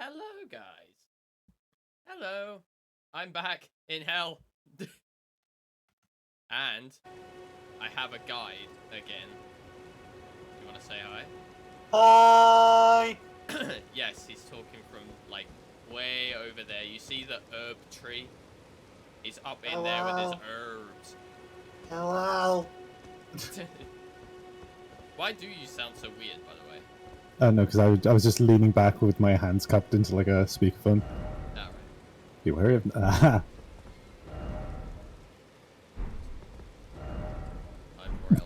Hello, guys. Hello. I'm back in hell. And I have a guide again. You want to say hi? Hi! Yes, he's talking from, like, way over there. You see the herb tree? He's up in there with his herbs. Hello! Why do you sound so weird, by the way? No, because I was just leaning back with my hands cupped into like a speakerphone. Oh, right. Be wary of... I'm more Elden Ring.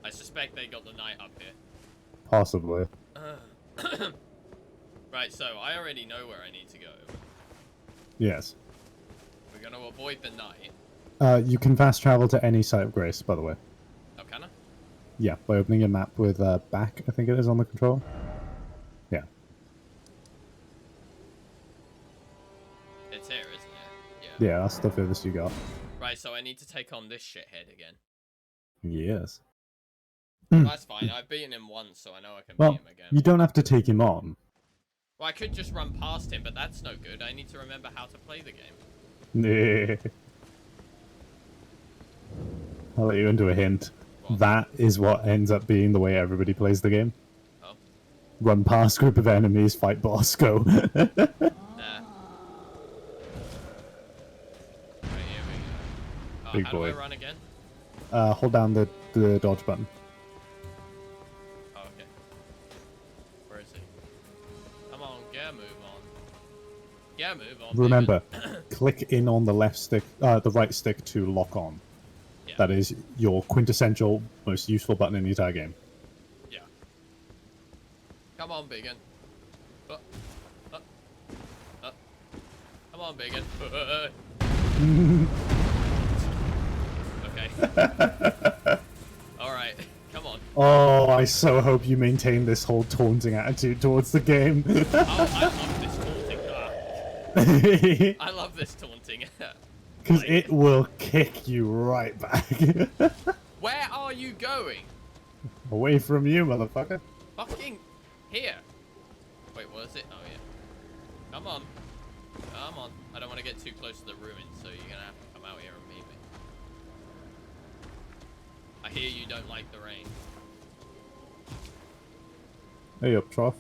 I suspect they got the night up here. Possibly. Right, so I already know where I need to go. Yes. We're going to avoid the night. You can fast travel to any site of grace, by the way. Oh, can I? Yeah, by opening your map with back, I think it is, on the control. Yeah. It's here, isn't it? Yeah. Yeah, that's the furthest you got. Right, so I need to take on this shithead again. Yes. That's fine. I've beaten him once, so I know I can Well, beat him again. you don't have to take him on. Well, I could just run past him, but that's no good. I need to remember how to play the game. I'll let you into a hint. What? That is what ends up being the way everybody plays the game. Oh. Run past group of enemies, fight boss, go. Nah. Right, here we go. Big how boy. do I run again? Hold down the dodge button. Oh, okay. Where is he? Come on, get a move on. Get a move on. Remember, click in on the left stick, the right stick to lock on. Yeah. That is your quintessential, most useful button in the entire game. Yeah. Come on, Biggin. Come on, Biggin. Okay. Alright, come on. Oh, I so hope you maintain this whole taunting attitude towards the game. Oh, I love this taunting. I love this taunting. Because it will kick you right back. Where are you going? Away from you, motherfucker. Fucking here. Wait, what is it? Oh, yeah. Come on. Come on. I don't want to get too close to the ruins, so you're going to have to come out here and meet me. I hear you don't like the rain. Hey up, Trough.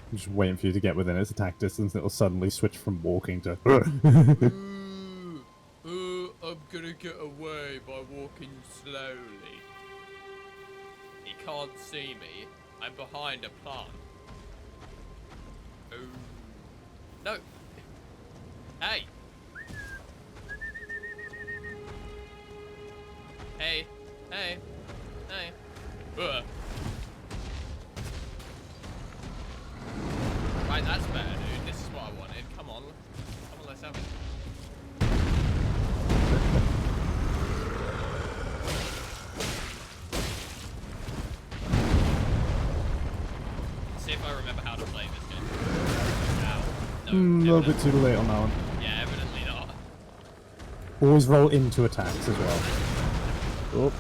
I'm just waiting for you to get within its attack distance. It'll suddenly switch from walking to... I'm gonna get away by walking slowly. He can't see me. I'm behind a plant. Ooh. No. Hey. Hey. Hey. Hey. Ugh. Right, that's better, dude. This is what I wanted. Come on. Come on, let's have it. See if I remember how to play this game. Ow. No, a little bit too late on that one. Yeah, evidently not. Always roll into attacks as well. Oh.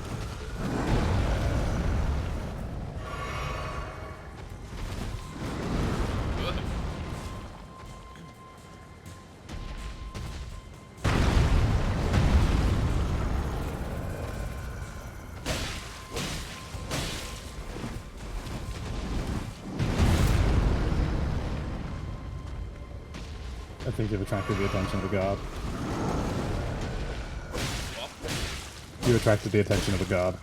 I think you've attracted the attention of the guard. What? You attracted the attention of the guard.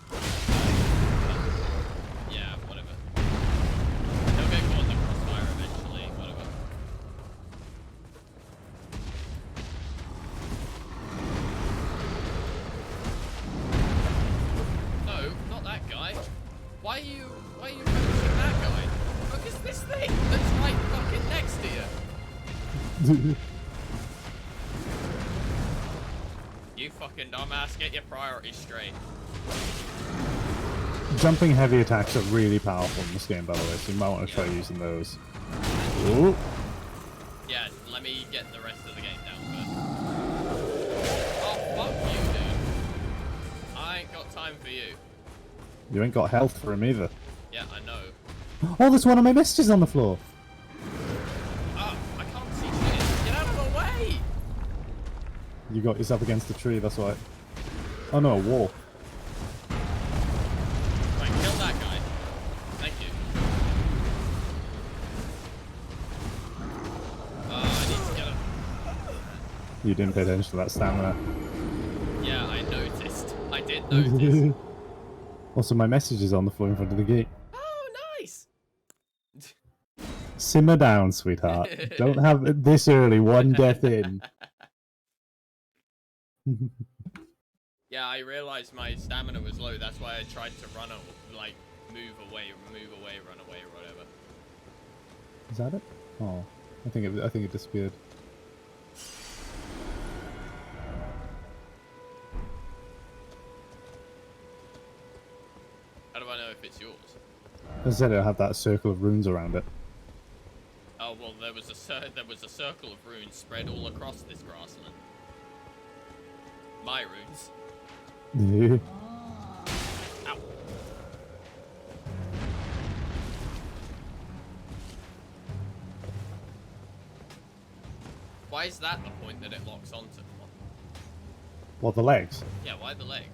Yeah, whatever. He'll get caught in the crossfire eventually, whatever. No, not that guy. Why are you focusing that guy? Focus this thing that's right fucking next to you. You fucking dumbass, get your priorities straight. Jumping heavy attacks are really powerful in this game, by the way, so you might want to try using those. Ooh. Yeah, let me get the rest of the game down first. You ain't got health for him either. Yeah, I know. Oh, there's one of my messages on the floor. Oh, I can't see shit. Get out of the way! You got yourself against the tree, that's why. Oh no, a wall. Right, kill that guy. Thank you. I need to get him. You didn't pay attention to that stamina. Yeah, I noticed. I did notice. Also, my message is on the floor in front of the gate. Oh, nice! Simmer down, sweetheart. Don't have it this early, one death in. Yeah, I realized my stamina was low. That's why I tried to run, like, move away, run away, or whatever. Is that it? Oh, I think it disappeared. How do I know if it's yours? I said it'll have that circle of runes around it. Oh well, there was a circle of runes spread all across this grassland. My runes. Ow. Why is that the point that it locks onto? What, the legs? Yeah, why the legs?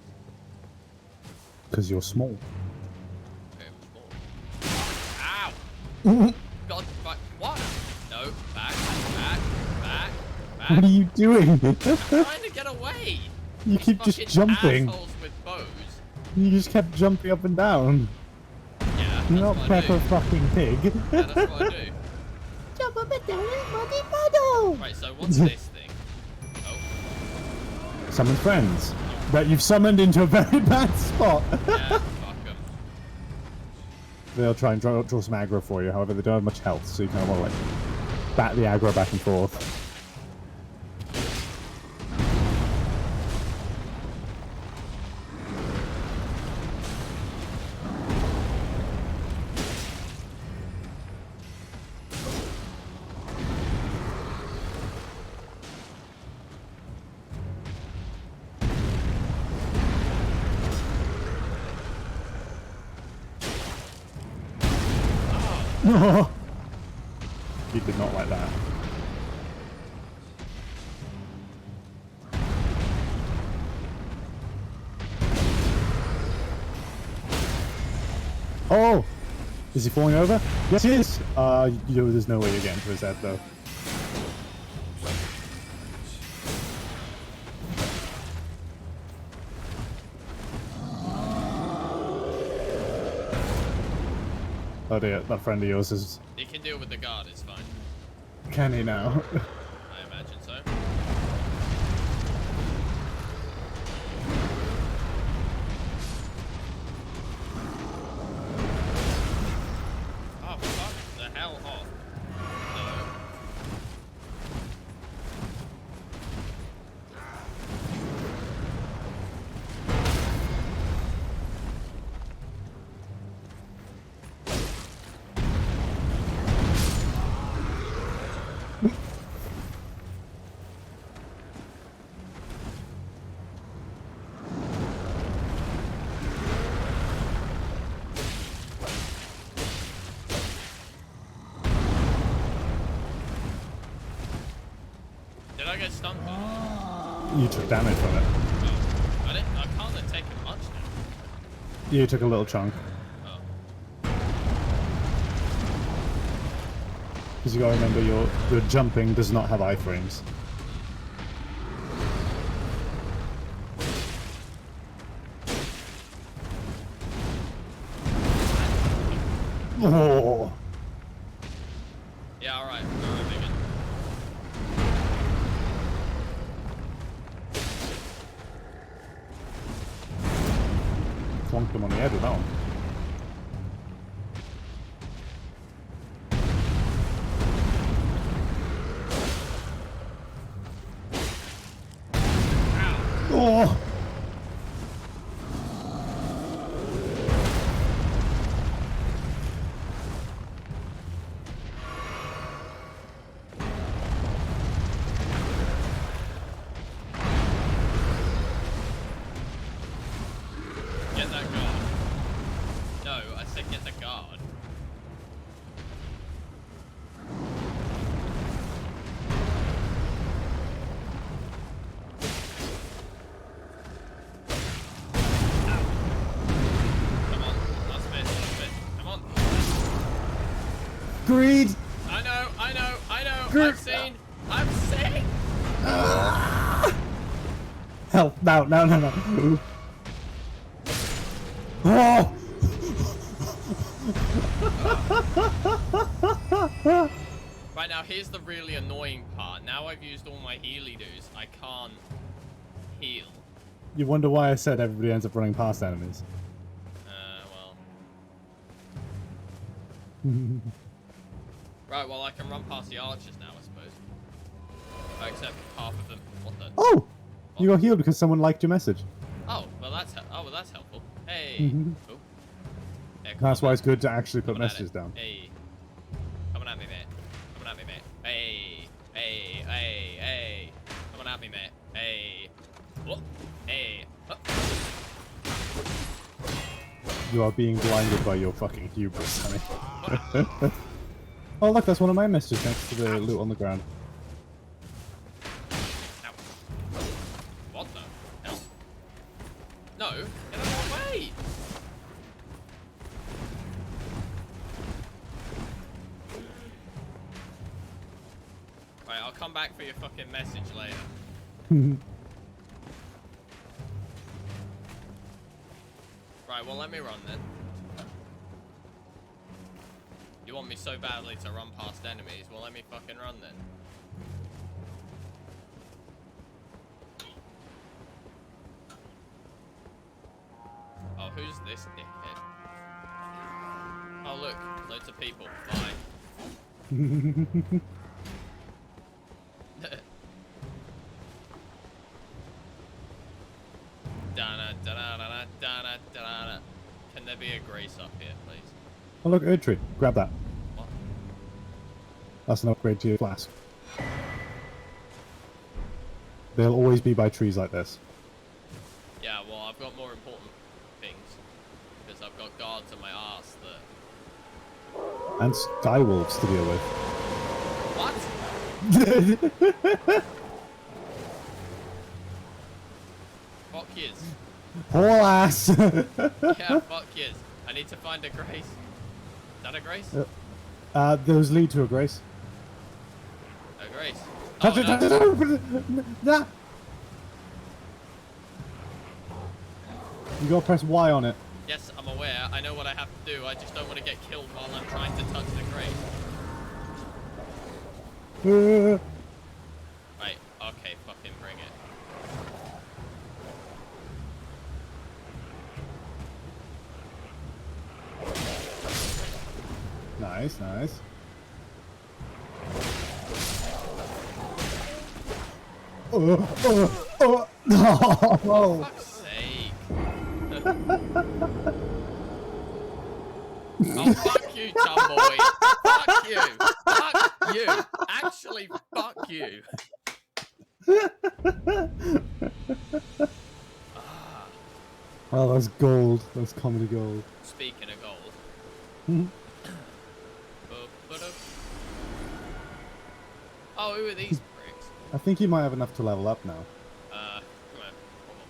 Because you're small. Okay, small. Ow! God, what? No, back. What are you doing? I'm trying to get away. You keep just jumping. Assholes with bows. You just kept jumping up and down. Yeah, You're that's not what I Peppa do. fucking Pig. Yeah, that's what I do. Jump up and down in muddy puddle. Right, so what's this thing? Oh, Summon friends that you've summoned into a very bad spot. yeah, fuck 'em. They'll try and draw some aggro for you. However, they don't have much health, so you kind of want to like bat the aggro back and forth. No, you did not like that. Oh, is he falling over? Yes, he is. There's no way you're getting to his head though. Oh dear, that friend of yours is... You can deal with the guard, it's fine. Can he now? I imagine so. Oh, fuck the hell off. No. Did I get stung by it? You took damage from it. Oh, I can't have taken much now. You took a little chunk. Oh. Because you gotta remember your jumping does not have iframes. Oh. Yeah, alright, Megan. Plonked him on the head with that one. Oh! Get that guard. Greed! I know. Greed! I've seen. Help! No! Oh! Right, now here's the really annoying part. Now I've used all my healy-doos, I can't heal. You wonder why I said everybody ends up running past enemies. Well. Right, well I can run past the archers now, I suppose. Except half of them. What the? Oh! You got healed because someone liked your message. Oh, well that's helpful. Hey. Oh. Yeah, That's on, why it's good to actually put coming at messages it. down. Hey. Coming at me, mate. Hey. Coming at me, mate. Hey. What? Hey. You are being blinded by your fucking hubris, honey. Oh look, that's one of my messages next to the loot on the ground. Ow. What the hell? No, get out of my way! Right, I'll come back for your fucking message later. Right, well let me run then. You want me so badly to run past enemies? Well, let me fucking run then. Oh, who's this dickhead? Oh, look. Loads of people. Bye. Da-na. Can there be a grace up here, please? Oh look, Erd tree. Grab that. What? That's an upgrade to your flask. They'll always be by trees like this. Yeah, well, I've got more important things. Because I've got guards on my arse that... And skywolves to deal with. What? Fuck yous. Poor ass! Yeah, fuck yous. I need to find a grace. Is that a grace? Those lead to a grace. A grace. Touch it, no. touch it! Nah. You gotta press Y on it. Yes, I'm aware. I know what I have to do. I just don't want to get killed while I'm trying to touch the grace. Right, okay, fucking bring it. Nice, nice. Oh! For fuck's sake. Oh, fuck you, Tomboy. Fuck you. Fuck you. Actually, fuck you. Oh, that's gold. That's comedy gold. Speaking of gold. Oh, who are these bricks? I think you might have enough to level up now. Well,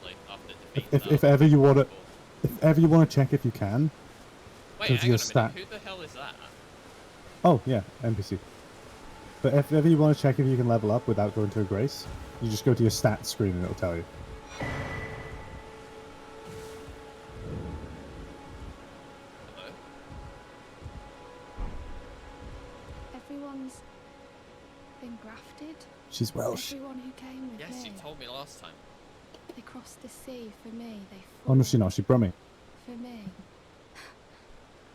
probably after defeating If ever you want to check if you can. Wait, go to hang your on a stat. minute. Who the hell is that? Oh yeah, NPC. But if ever you want to check if you can level up without going to a grace, you just go to your stats screen and it'll tell you. Hello? Everyone's been grafted. She's Welsh. Everyone who came with Yes, me. you told me last time. They crossed the sea for me. They fought Oh no, she's not. She's Brummy. for me.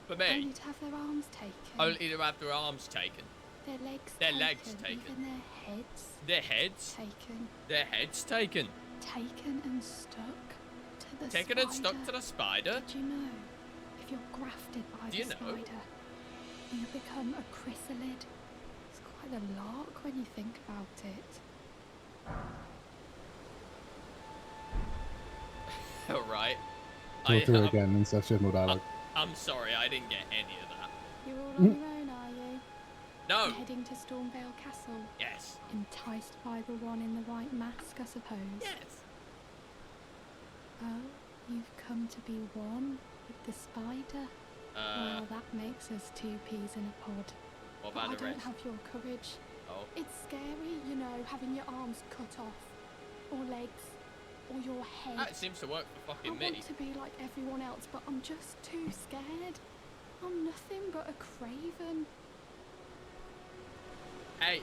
For me, Only to have their arms taken. only to have their arms taken. Their legs Their taken. legs taken. Even their heads Their heads? taken. Their heads taken. Taken and stuck to the Taken spider. and stuck to the spider? Did you know? If you're grafted by Do the you know? spider, you become a chrysalid. It's quite a lark when you think about it. Alright. Go through it again and such more dialogue. I'm sorry, I didn't get any of that. You're all on your own, are you? No! Heading to Stormvale Castle. Yes. Enticed by the one in the white mask, I suppose. Yes. Oh, you've come to be one with the spider? Well, that makes us two peas in a pod. What but about I the don't rest? have your courage. Oh. It's scary, you know, having your arms cut off, or legs, or your head. That seems to work for I fucking want me. to be like everyone else, but I'm just too scared. I'm nothing but a craven. Hey.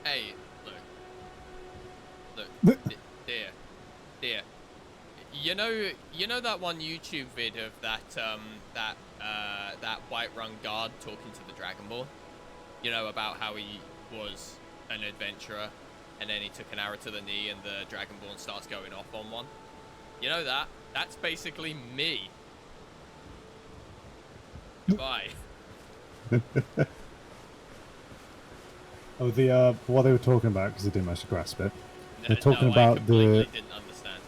Hey, look, dear. You know that one YouTube vid of that Whiterun guard talking to the Dragonborn? You know, about how he was an adventurer, and then he took an arrow to the knee, and the Dragonborn starts going off on one. You know that? That's basically me. Goodbye. Oh, what they were talking about, because I didn't manage to grasp it. They're No, talking I about completely didn't understand.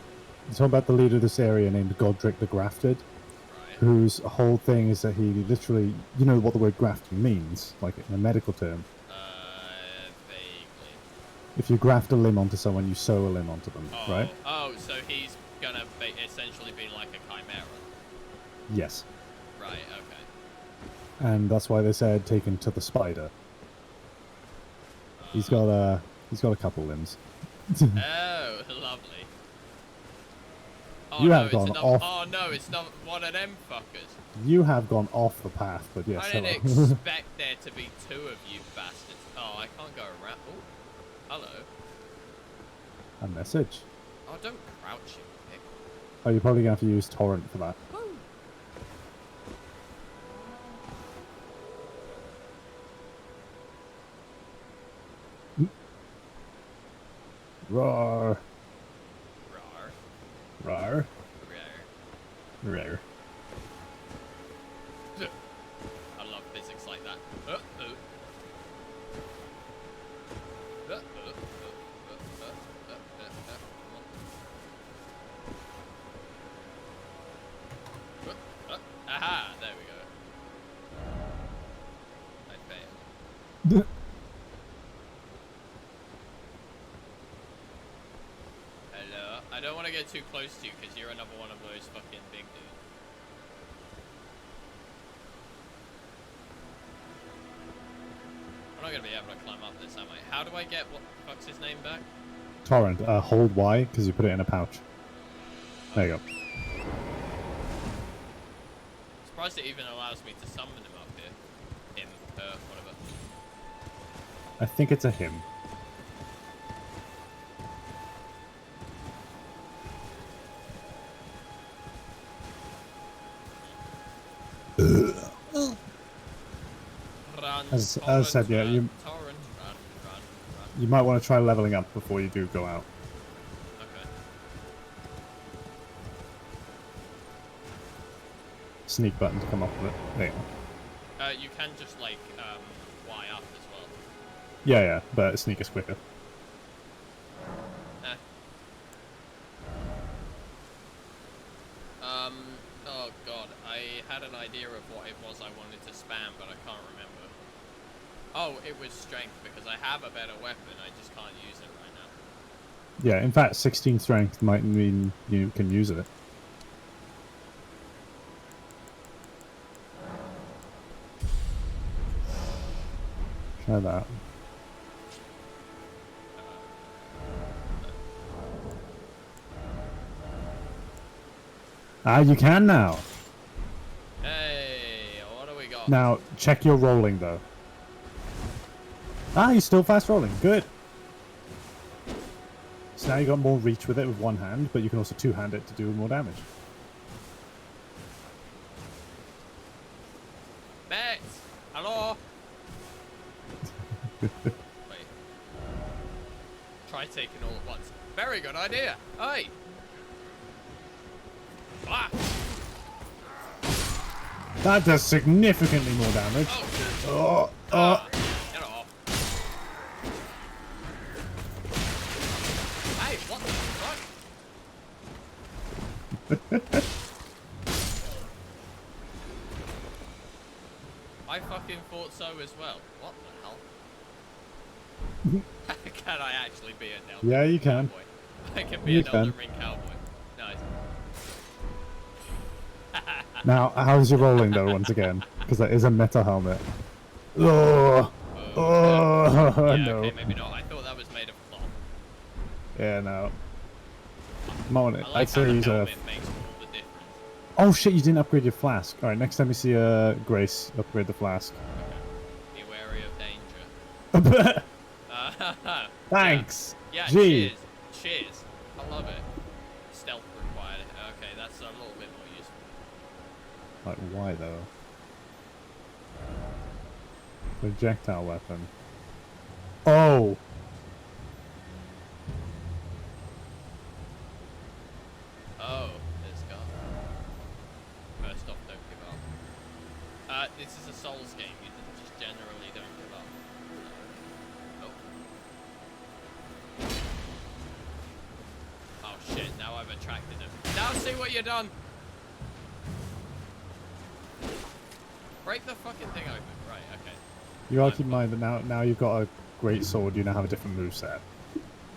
they're talking about the leader of this area named Godric the Grafted, Right. whose whole thing is that he literally, you know what the word grafting means, like in a medical term. Vaguely. If you graft a limb onto someone, you sew a limb onto them, Oh, right? oh, so he's gonna essentially be like a chimera. Yes. Right, okay. And that's why they said take him to the spider. He's got a couple limbs. Oh, lovely. Oh, You no, have it's gone another, off. oh no, it's not one of them fuckers. You have gone off the path, but yes, I didn't hello. expect there to be two of you bastards. Oh, I can't go around. Oh, hello. A message. Oh, don't crouch, you dick. Oh, you're probably going to have to use torrent for that. Woo. Roar. Rar. Rar. Rar. Rare. I love physics like that. Aha! There we go. I failed. Hello? I don't want to get too close to you because you're another one of those fucking big dudes. I'm not going to be able to climb up this, am I? How do I get what the fuck's his name back? Torrent. Hold Y because you put it in a pouch. There you go. Surprised it even allows me to summon him up here. Him, whatever. I think it's a him. Run, As torrent, said, yeah, run, you torrent, run. you might want to try leveling up before you do go out. Okay. Sneak button to come off of it. There you go. You can just like Y up as well. Yeah, yeah, but sneak is quicker. Oh god, I had an idea of what it was I wanted to spam, but I can't remember. Oh, it was strength, because I have a better weapon, I just can't use it right now. Yeah, in fact, 16 strength might mean you can use it. Try that. Ah, you can now. Hey, what do we got? Now, check your rolling, though. Ah, you're still fast rolling. Good. So now you got more reach with it with one hand, but you can also two-hand it to do more damage. Bet! Hello? Wait. Try taking all at once. Very good idea. Hey! Ah! That does significantly more damage. Oh! Get off. Hey, what the fuck? I fucking thought so as well. What the hell? Can I actually be an Elden Yeah, you Ring can. cowboy? I can be You an Elden can. Ring cowboy. Nice. Now, how's your rolling, though, once again? Because that is a metal helmet. Oh, yeah, no. okay, maybe not. I thought that was made of cloth. Yeah, no. Moment, I I'd like how say the he's a. helmet makes all the difference. Oh shit! You didn't upgrade your flask. All right, next time you see Grace, upgrade the flask. Okay. Be wary of danger. Thanks. Yeah, Gee. cheers. Cheers. I love it. Stealth required. Okay, that's a little bit more useful. Like why though? Projectile weapon. Oh. Oh, there's got. First off, don't give up. This is a Souls game. You just generally don't give up. Oh. Oh shit! Now I've attracted him. Now see what you done. Break the fucking thing open. Right. Okay. You gotta keep in mind that now you've got a great sword. You now have a different moveset.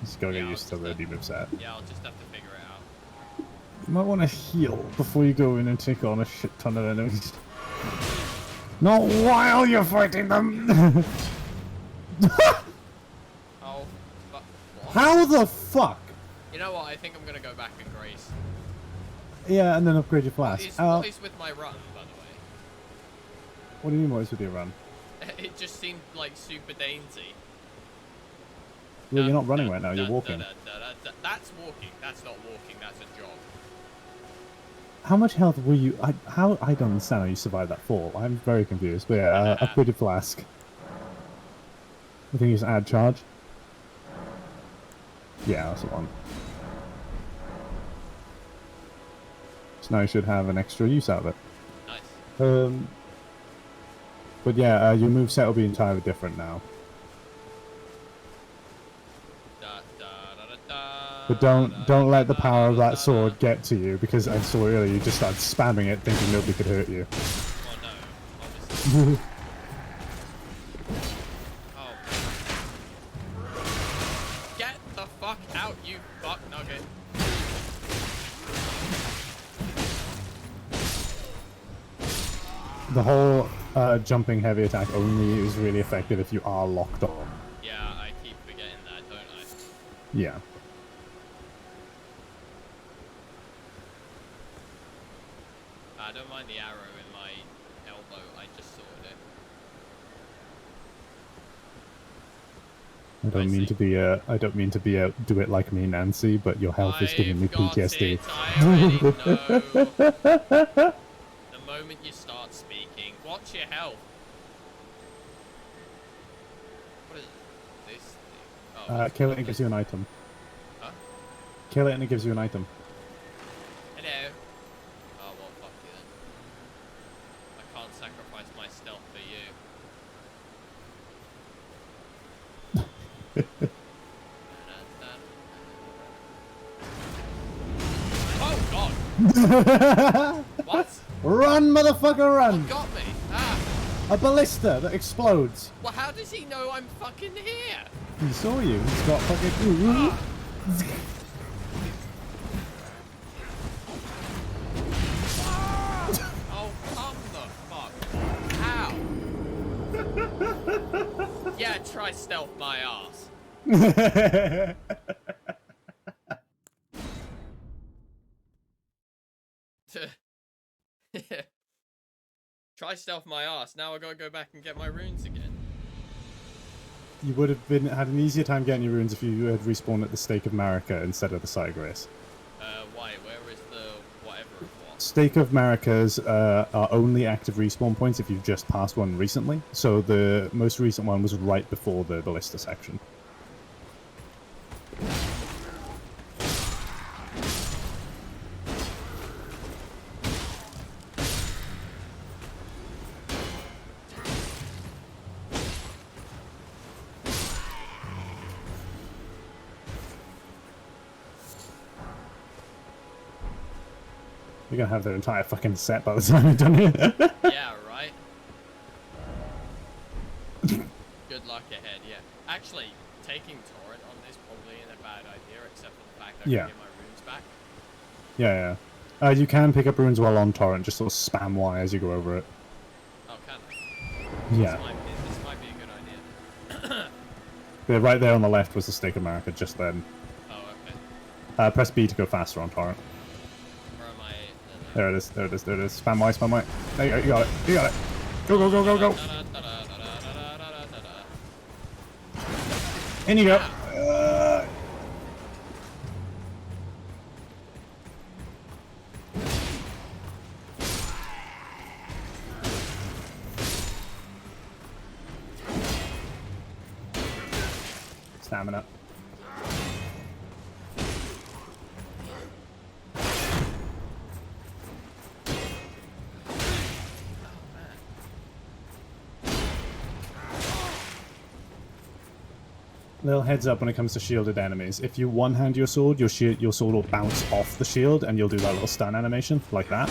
Just gotta get used to the new moveset. Yeah, I'll just have to figure it out. You might want to heal before you go in and take on a shit ton of enemies. Not while you're fighting them! Oh, but what? How the fuck? You know what? I think I'm gonna go back and grace. Yeah, and then upgrade your flask. What is with my run, by the way? What do you mean what is with your run? It just seemed like super dainty. Well, you're not running right now, you're walking. That's walking. That's not walking. That's a jog. How much health were you... I don't understand how you survived that fall. I'm very confused. But yeah, upgraded flask. I think you just add charge. Yeah, that's the one. So now you should have an extra use out of it. Nice. But yeah, your moveset will be entirely different now. But don't let the power of that sword get to you, because I saw earlier you just started spamming it thinking nobody could hurt you. Oh no, obviously. Oh. Get the fuck out, you fuck nugget. The whole jumping heavy attack only is really effective if you are locked on. Yeah, I keep forgetting that, don't I? Yeah. I don't mind the arrow in my elbow, I just sorted it. I don't mean to be do it like me, Nancy, but your health is giving me PTSD. I already know. The moment you start speaking, watch your health. What is this thing? Oh, Kill it and it gives you an item. Huh? Kill it and it gives you an item. Hello. Oh, well, fuck you then. I can't sacrifice my stealth for you. Oh, God! What? Run, motherfucker, run! What got me? Ah! A ballista that explodes. Well, how does he know I'm fucking here? He saw you. He's got fucking... Oh, come the fuck. Ow. Yeah, try stealth my ass. Try stealth my ass. Now I gotta go back and get my runes again. You would have had an easier time getting your runes if you had respawned at the Stake of Marika instead of the Side Grace. Why? Where is the whatever it was? Stake of Marika's are only active respawn points if you've just passed one recently. So the most recent one was right before the ballista section. You're gonna have their entire fucking set by the time you're done here. Yeah, right? Good luck ahead, yeah. Actually, taking Torrent on this probably isn't a bad idea, except for the fact I can get my runes back. Yeah. You can pick up runes while on torrent, just sort of spam Y as you go over it. Okay. Yeah. This might be a good idea. Right there on the left was the stake of marker just then. Oh, okay. Press B to go faster on torrent. Where am I? There it is, there it is, there it is. Spam Y, spam Y. There you go, you got it, you got it. Go, go, go, go, go. In you go. Stamina. Little heads up when it comes to shielded enemies. If you one-hand your sword, your sword will bounce off the shield and you'll do that little stun animation, like that.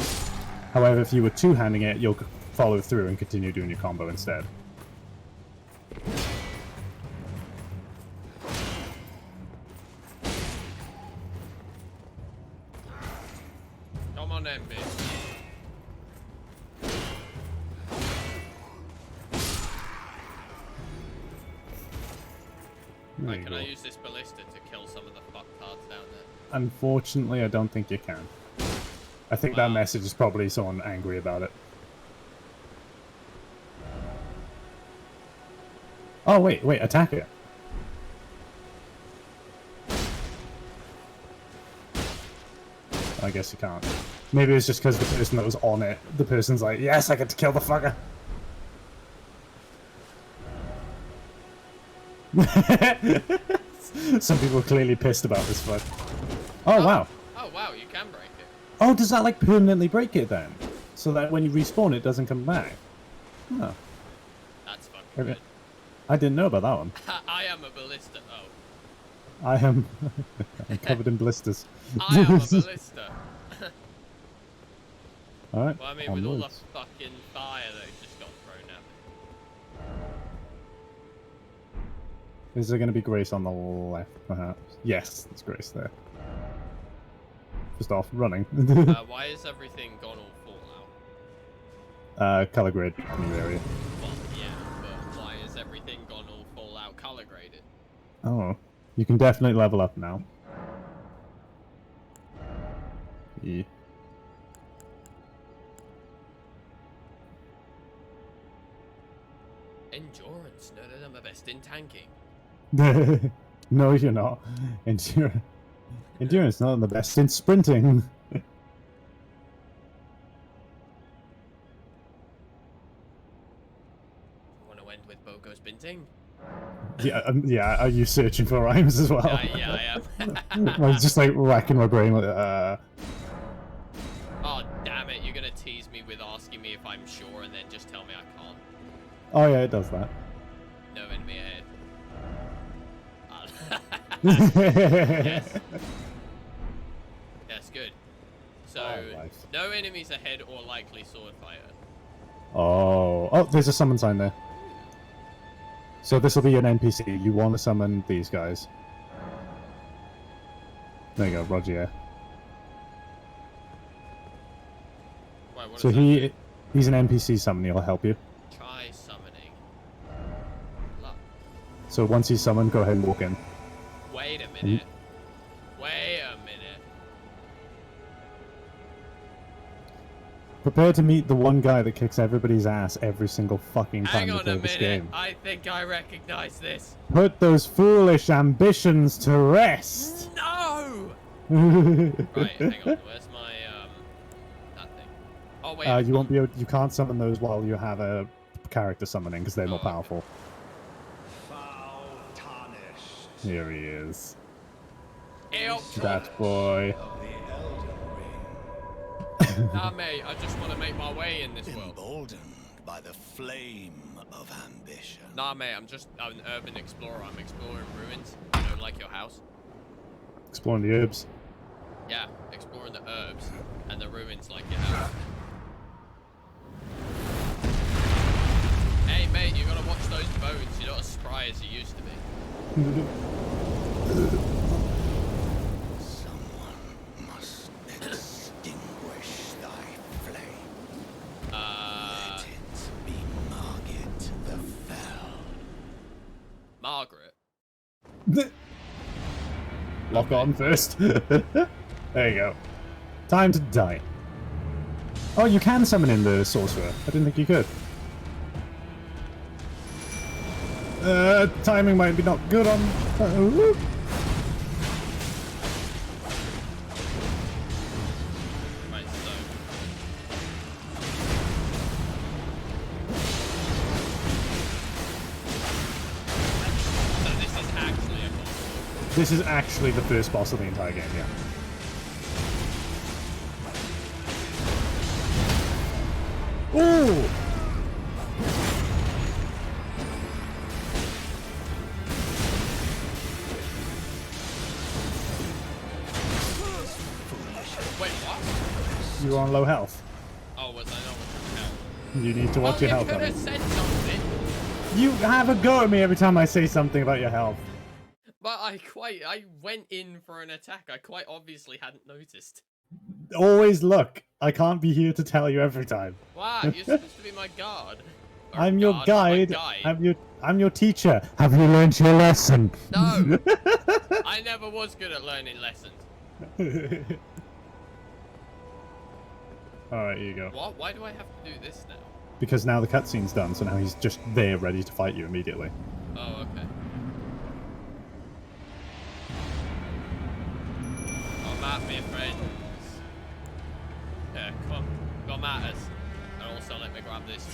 However, if you were two-handing it, you'll follow through and continue doing your combo instead. Come on then, bitch. There Right, you can go. I use this ballista to kill some of the fucktards down there? Unfortunately, I don't think you can. I think that Wow. message is probably someone angry about it. Oh, wait, wait, attack it. I guess you can't. Maybe it's just because the person that was on it, the person's like, yes, I get to kill the fucker. Some people are clearly pissed about this fight. Oh, wow. Oh, wow, you can break it. Oh, does that like permanently break it then? So that when you respawn it doesn't come back? Oh, That's fucking okay. good. I didn't know about that one. I am a ballista. Oh. I am I'm covered in blisters. I am a ballista. Alright, Well, I mean, with all the onwards. fucking fire that just got thrown at me. Is there going to be Grace on the left, perhaps? Yes, there's Grace there. Just off, running. Why is everything gone all Fallout? Color grade, new area. Well, yeah, but why is everything gone all Fallout color graded? Oh, you can definitely level up now. Yeah. Endurance, no, I'm the best in tanking. No, you're not. Endurance not the best in sprinting. Want to end with Bogo sprinting? Yeah, are you searching for rhymes as well? Yeah, I am. I was just like racking my brain like, Oh, damn it, you're gonna tease me with asking me if I'm sure and then just tell me I can't. Oh yeah, it does that. No enemy ahead. Yes. Yes, good. So, Oh, nice. no enemies ahead or likely sword fighter. Oh, there's a summon sign there. So this will be an NPC. You want to summon these guys. There you go, Roger. Yeah. Wait, what So is that? he's an NPC summon. He'll help you. Try summoning. Look. So once he's summoned, go ahead and walk in. Wait a minute. Wait a minute. Prepare to meet the one guy that kicks everybody's ass every single fucking time Hang you on play a this minute. game. I think I recognize this. Put those foolish ambitions to rest. No! Right, hang on. Where's my that thing? Oh wait. You won't be able. You can't summon those while you have a character summoning because they're more Oh, okay. powerful. Foul tarnished Here he is. Ew. That boy. of the Elden Ring, Nah, mate. I just want to make my way in this world. emboldened by the flame of ambition. Nah, mate. I'm an urban explorer. I'm exploring ruins. You know, like your house. Exploring the herbs. Yeah, exploring the herbs and the ruins like your house. Hey, mate. You gotta watch those bones. You're not as spry as you used to be. Someone must extinguish thy flame. Let it be Margit lock Okay. on first. There you go. Time to die. Oh, you can summon in the sorcerer. I didn't think you could. Timing might be not good on... Right, so. So this is actually a boss. This is actually the first boss of the entire game, yeah. Ooh! Wait, what? You were on low health. Oh, was I not with the hell? You need to watch your you health could on have it. said something. You have a go at me every time I say something about your health. But I went in for an attack. I quite obviously hadn't noticed. Always look. I can't be here to tell you every time. Wow, you're supposed to be my guard. Or I'm your guard, guide. not my guide. I'm your teacher. Have you learned your lesson? No! I never was good at learning lessons. Alright, here you go. What? Why do I have to do this now? Because now the cutscene's done, so now he's just there ready to fight you immediately. Oh, okay. Come at me, friends. Yeah, come at us. And also let me grab this.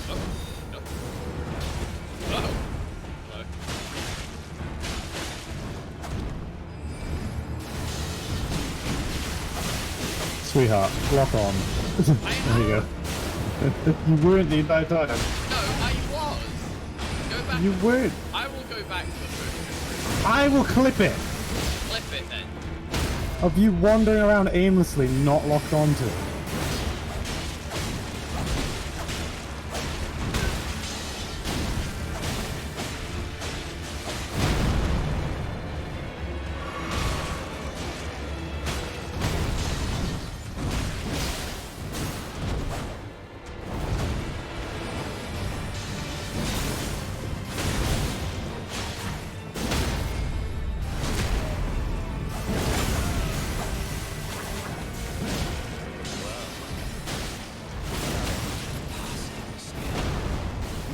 Oh, no. Oh. Hello. Sweetheart, lock on. There you go. You weren't the entire time. No, I was. Go back. You weren't. I will go back to the first. I will clip it Flip it then. of you wandering around aimlessly, not locked onto it.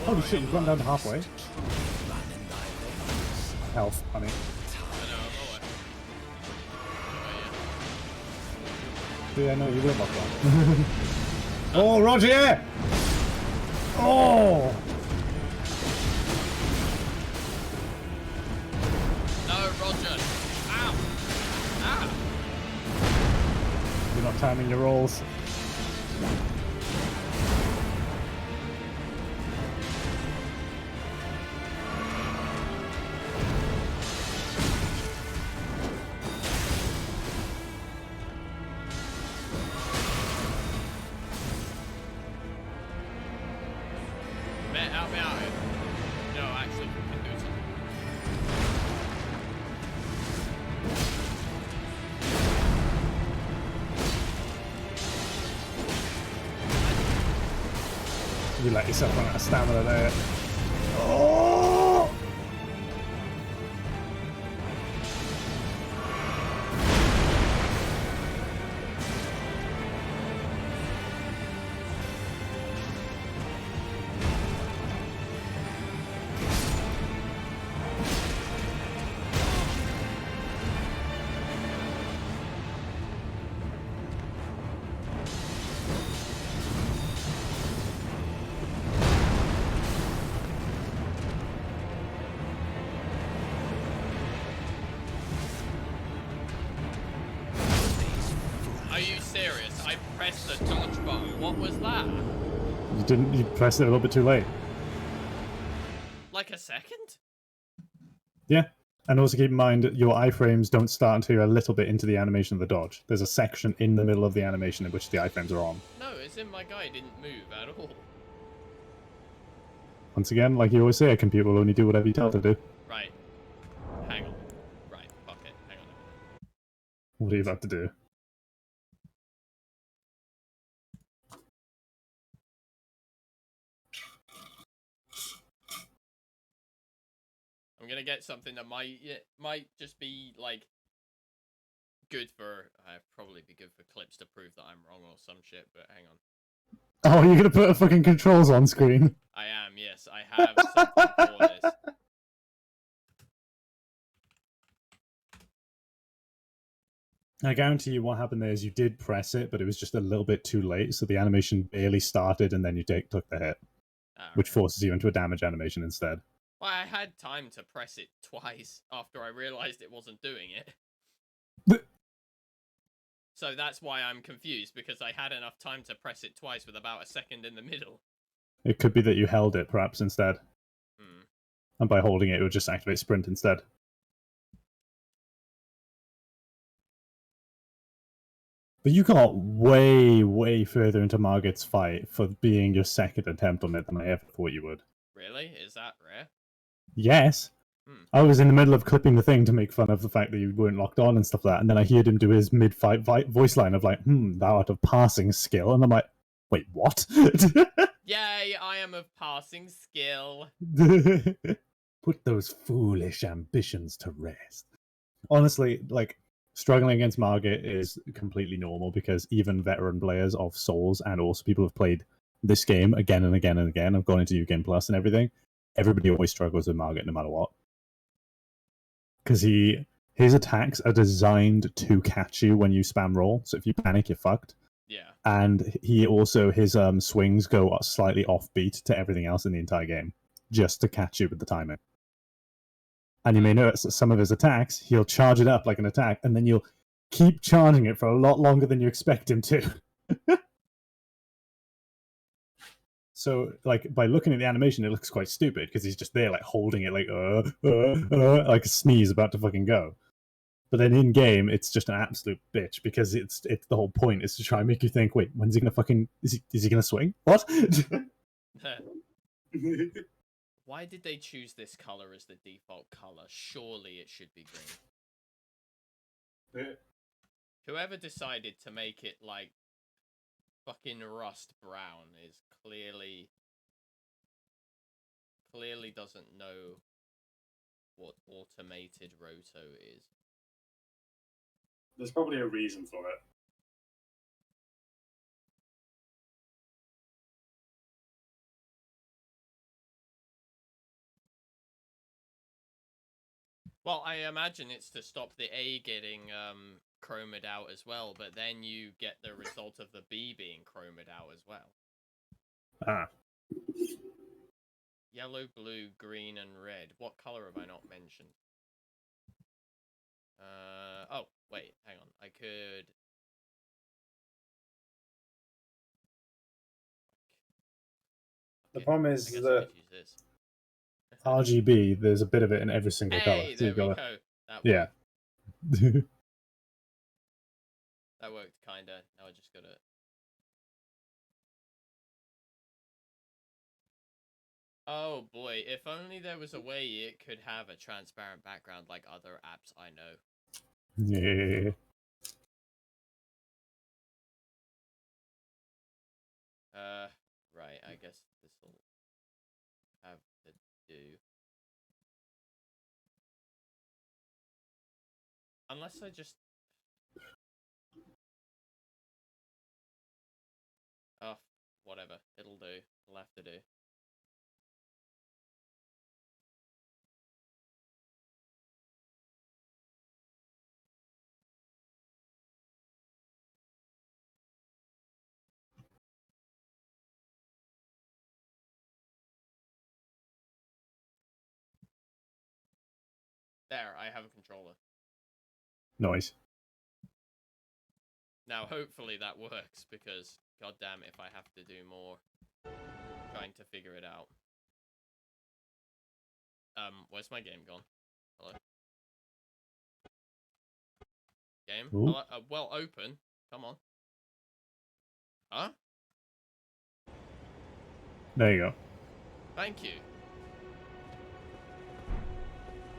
Holy shit, you've gone down to halfway. Health, honey. Yeah, no, you will lock on. Oh, Roger! Oh! No, Roger. Ow. Ah. You're not timing your rolls. Man, help me out here. No, actually, we can do something. You let yourself run out of stamina there. Oh! Are you serious? I pressed the dodge button. What was that? You didn't, you pressed it a little bit too late. Like a second? Yeah. And also keep in mind, your iframes don't start until you're a little bit into the animation of the dodge. There's a section in the middle of the animation in which the iframes are on. No, it's in my guy. Didn't move at all. Once again, like you always say, a computer will only do whatever you tell it to do. Right. Hang on. Right. Fuck it. Hang on. What are you about to do? I'm gonna get something that might just be like good for. Probably be good for clips to prove that I'm wrong or some shit. But hang on. Oh, you're gonna put fucking controls on screen. I am. Yes, I have something for this. I guarantee you what happened there is you did press it, but it was just a little bit too late, so the animation barely started, and then you took the hit, which forces you into a damage animation instead. Well, I had time to press it twice after I realized it wasn't doing it. So that's why I'm confused, because I had enough time to press it twice with about a second in the middle. It could be that you held it, perhaps, instead. Hmm. And by holding it, it would just activate sprint instead. But you got way, way further into Margit's fight for being your second attempt on it than I ever thought you would. Really? Is that rare? Yes. I was in the middle of clipping the thing to make fun of the fact that you weren't locked on and stuff like that, and then I heard him do his mid-fight voice line of like, thou art of passing skill, and I'm like, wait, what? Yay, I am of passing skill. Put those foolish ambitions to rest. Honestly, like, struggling against Margit is completely normal because even veteran players of Souls and also people who've played this game again and again and again, I've gone into New Game Plus and everything, everybody always struggles with Margit no matter what. Because his attacks are designed to catch you when you spam roll, so if you panic, you're fucked. Yeah. And his swings go slightly offbeat to everything else in the entire game, just to catch you with the timing. And you may notice that some of his attacks, he'll charge it up like an attack, and then you'll keep charging it for a lot longer than you expect him to. So, like, by looking at the animation, it looks quite stupid, because he's just there, like, holding it, like a sneeze about to fucking go. But then in-game, it's just an absolute bitch, because it's the whole point is to try and make you think, wait, when's he gonna fucking... Is he gonna swing? What? Why did they choose this color as the default color? Surely it should be green. Whoever decided to make it, like, fucking rust brown is clearly doesn't know what automated roto is. There's probably a reason for it. Well, I imagine it's to stop the A getting chromed out as well, but then you get the result of the B being chromed out as well. Ah. Yellow, blue, green, and red. What color have I not mentioned? Oh, wait, hang on. I could... The problem is I guess I that could use this. RGB, there's a bit of it in every single color. Hey, So there we go. That yeah. That worked, kinda. Now I just gotta... Oh boy, if only there was a way it could have a transparent background like other apps I know. Yeah. Right, I guess this'll have to do. Unless I just... Oh, whatever. It'll do. It'll have to do. There, I have a controller. Nice. Now, hopefully that works, because, goddamn, if I have to do more trying to figure it out. Where's my game gone? Hello? Game? Hello? Well, open. Come on. Huh? There you go. Thank you.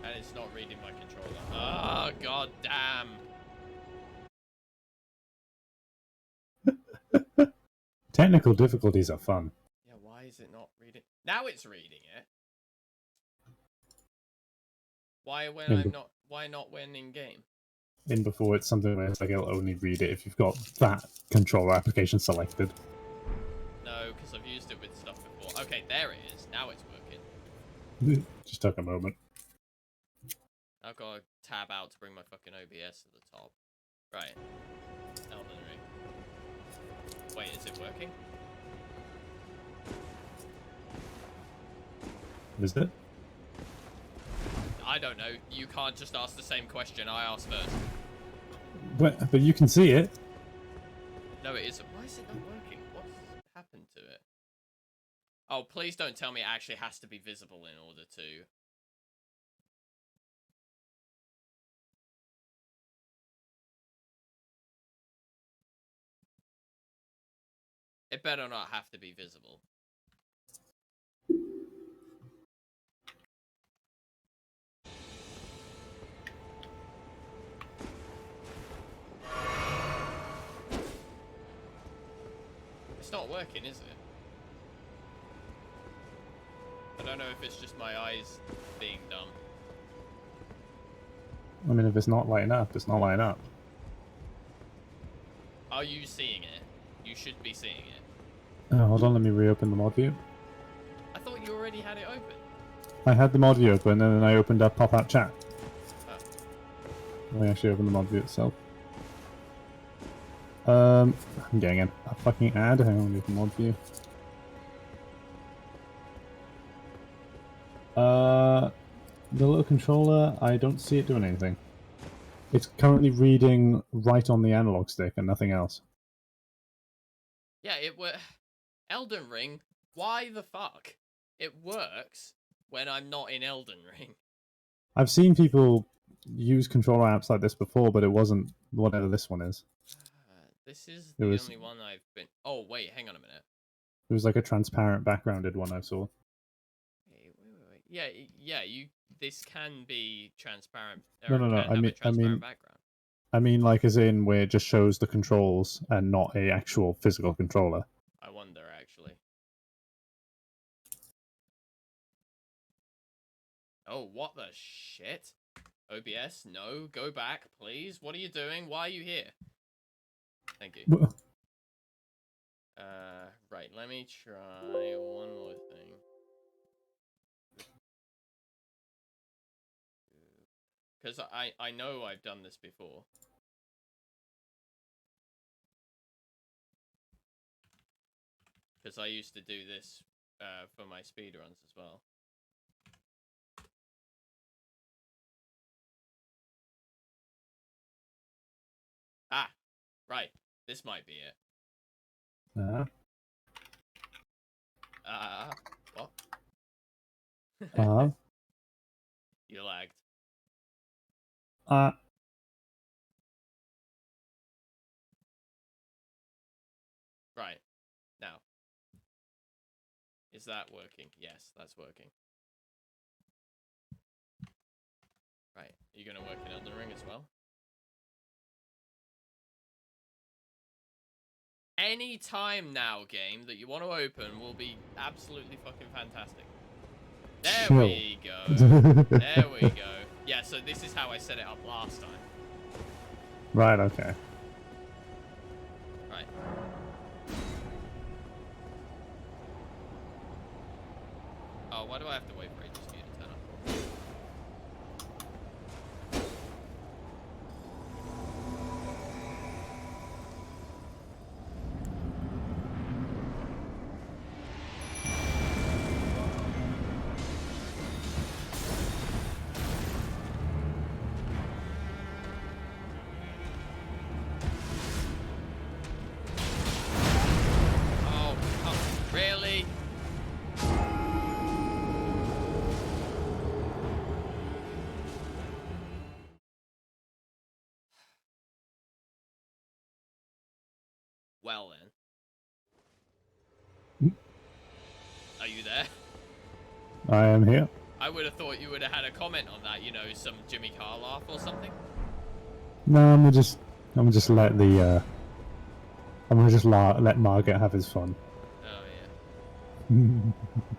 And it's not reading my controller. Oh, god damn. Technical difficulties are fun. Yeah, why is it not reading? Now it's reading it. Why when In I'm be- not? Why not when in game? in before it's something where it's like it'll only read it if you've got that controller application selected. No, because I've used it with stuff before. Okay, there it is. Now it's working. Just took a moment. I've got to tab out to bring my fucking OBS to the top. Right. Elden Ring. Wait, is it working? Is it? I don't know. You can't just ask the same question I asked first. But you can see it. No, it isn't. Why is it not working? What's happened to it? Oh, please don't tell me it actually has to be visible in order to... It better not have to be visible. It's not working, is it? I don't know if it's just my eyes being dumb. I mean, if it's not lighting up, it's not lighting up. Are you seeing it? You should be seeing it. Hold on, let me reopen the mod view. I thought you already had it open. I had the mod view open, and then I opened up pop-out chat. Oh. I actually opened the mod view itself. I'm getting a fucking ad. Hang on, with the mod view. The little controller, I don't see it doing anything. It's currently reading right on the analog stick and nothing else. Yeah, it were Elden Ring. Why the fuck? It works when I'm not in Elden Ring. I've seen people use controller apps like this before, but it wasn't whatever this one is. This is It the was- only one I've been... Oh, wait, hang on a minute. It was like a transparent backgrounded one I saw. Wait. Yeah, you... This can be transparent. No, or no, no, can have a transparent background. I mean like as in where it just shows the controls and not a actual physical controller. I wonder, actually. Oh, what the shit? OBS, no, go back, please. What are you doing? Why are you here? Thank you. Right, let me try one more thing. Because I know I've done this before. Because I used to do this for my speedruns as well. Ah, right. This might be it. What? You lagged. Right. Now. Is that working? Yes, that's working. Right. Are you going to work in Elden Ring as well? Any time now, game, that you want to open will be absolutely fucking fantastic. There we go. There we go. Yeah, so this is how I set it up last time. Right, okay. Right. Oh, why do I have to wait for ages for you to turn up? Oh, really? Well then. Are you there? I am here. I would have thought you would have had a comment on that, you know, some Jimmy Carr laugh or something. No, I'm gonna just let the let Margaret have his fun. Oh yeah.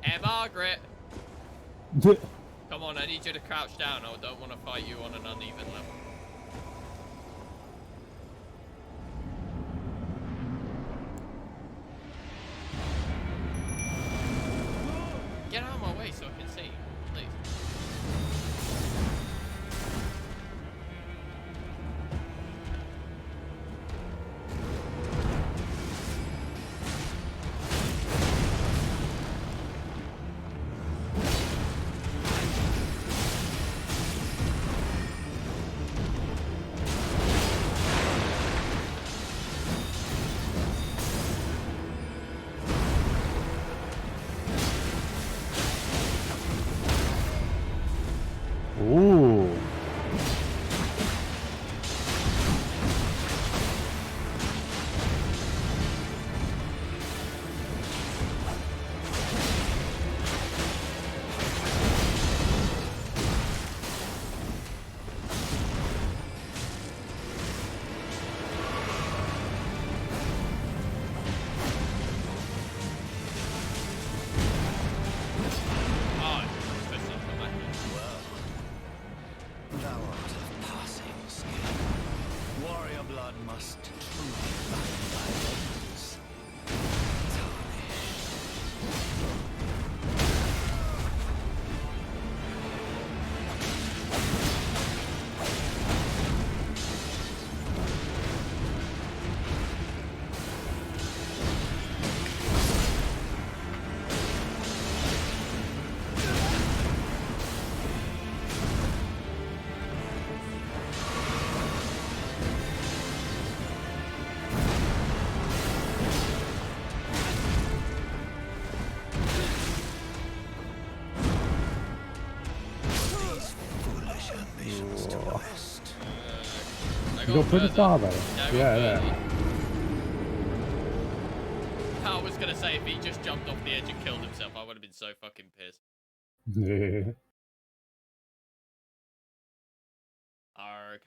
Hey Margaret, Come on, I need you to crouch down. I don't want to fight you on an uneven level. Get out of my way so I can see, please. Ooh. Oh, it's supposed to come back here. Thou art of passing skill. Warrior blood must truly bind thy veins. These foolish ambitions to the west. I You got pretty further. far though. I got Yeah, further. I was gonna say if he just jumped off the edge and killed himself, I would have been so fucking pissed. yeah. Arg.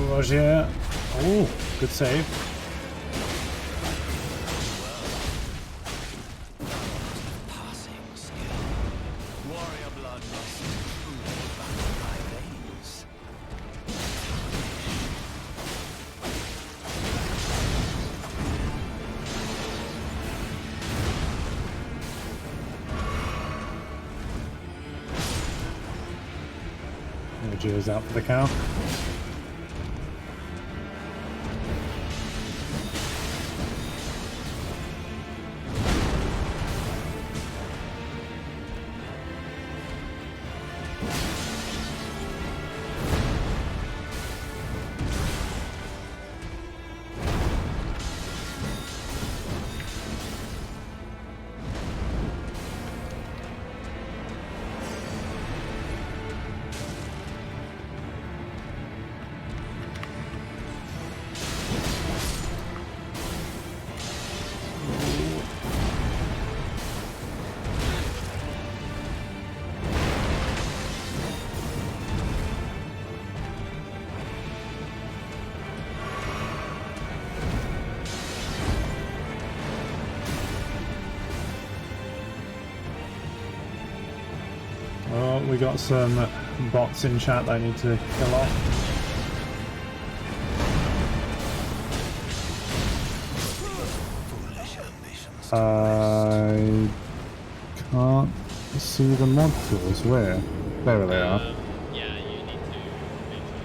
Roger. Oh, good save. Passing skill. Warrior blood must truly bind thy veins. Roger's out for the cow. Oh, we got some bots in chat that I need to kill off. I can't see the mod tools. Where? There they are. Yeah, you need to make sure.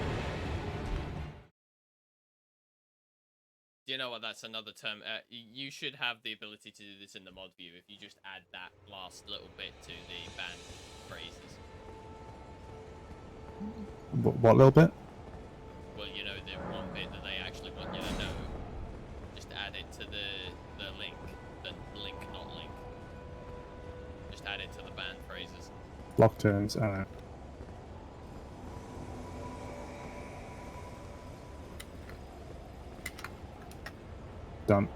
Do you know what? That's another term. You should have the ability to do this in the mod view if you just add that last little bit to the band phrases. What little bit? Well, you know, the one bit that they actually want you to know. Just add it to the link. The link, not link. Just add it to the band phrases. Block turns. Done.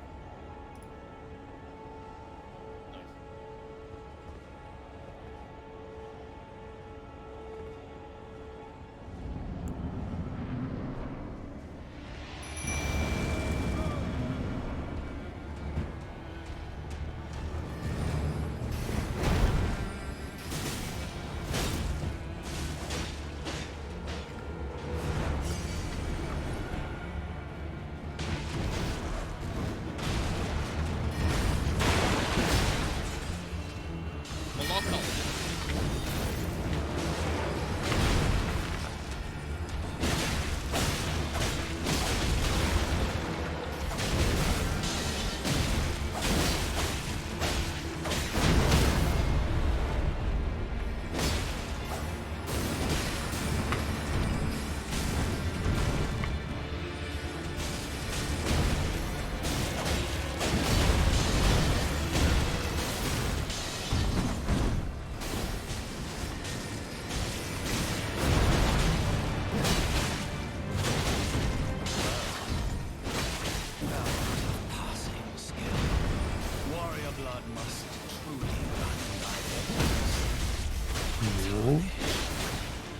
Nice.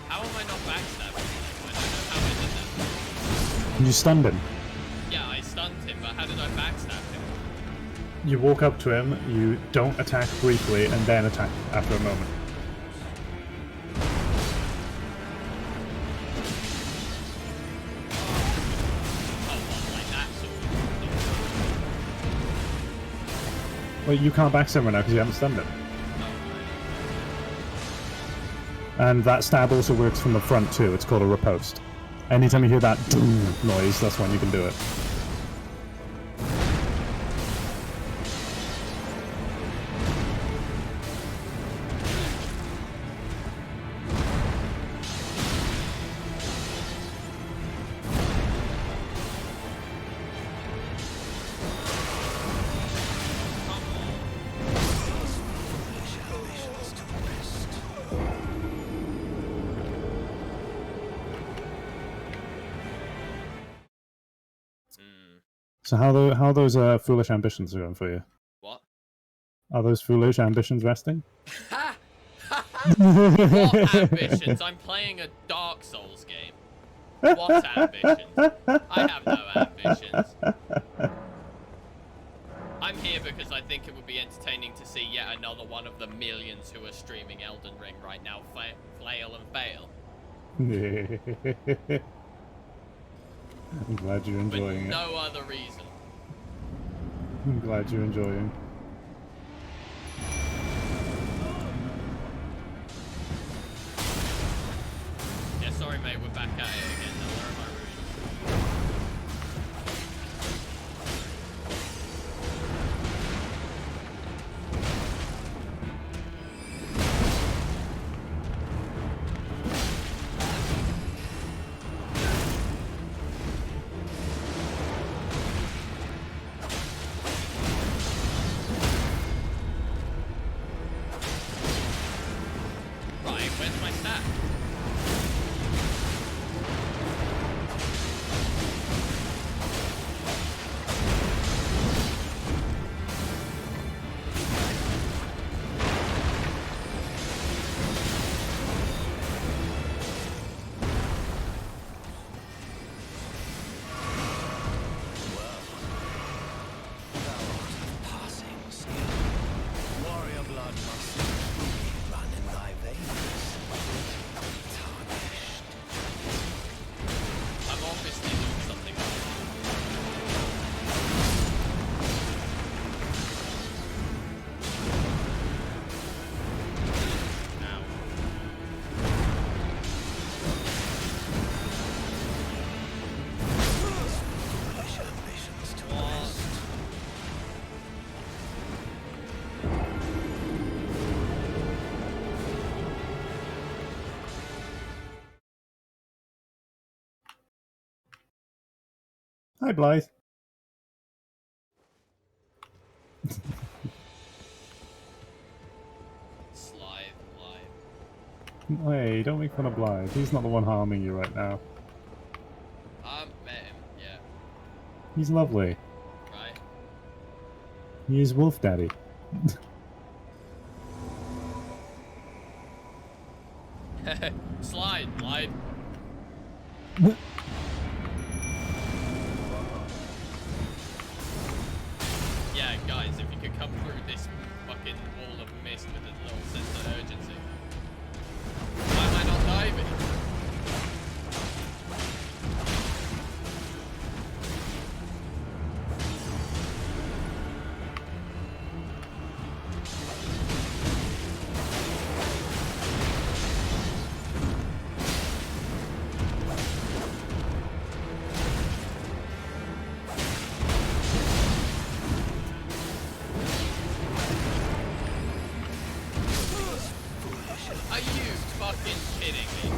How am I not backstabbing him? I don't know how I did that. You stunned him. Yeah, I stunned him, but how did I backstab him? You walk up to him, you don't attack briefly, and then attack after a moment. Oh, what, like that sort of... Well, you can't backstab right now because you haven't stunned him. And that stab also works from the front too. It's called a riposte. Anytime you hear that doom noise, that's when you can do it. So how those foolish ambitions are going for you? What? Are those foolish ambitions resting? Ha! What ambitions? I'm playing a Dark Souls game. What ambitions? I have no ambitions. I'm here because I think it would be entertaining to see yet another one of the millions who are streaming Elden Ring right now flail and fail. I'm glad you're enjoying it. For no other reason. I'm glad you're enjoying. Yeah, sorry mate, we're back at it again. Now, where am I ruined? Hi, Blythe. Slide, Blythe. Hey, don't make fun of Blythe. He's not the one harming you right now. Met him, yeah. He's lovely. Right? He is Wolf Daddy. Slide, Blythe. Yeah, guys, if you could come through this fucking wall of mist with a little sense of urgency. Why am I not diving? Are you fucking kidding me?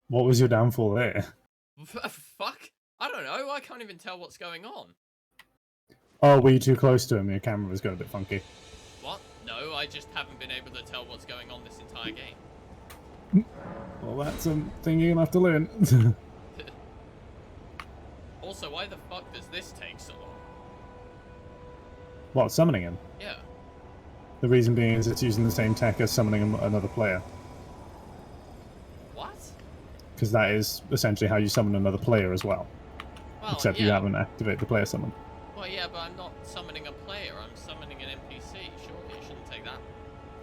What was your downfall there? Fuck? I don't know. I can't even tell what's going on. Oh, were you too close to him? Your camera was going a bit funky. What? No, I just haven't been able to tell what's going on this entire game. Well, that's a thing you're gonna have to learn. Also, why the fuck does this take so long? What, summoning him? Yeah. The reason being is it's using the same tech as summoning another player. What? Because that is essentially how you summon another player as well. Well, Except yeah. you haven't activated the player summon. Well, yeah, but I'm not summoning a player. I'm summoning an NPC. Surely it shouldn't take that.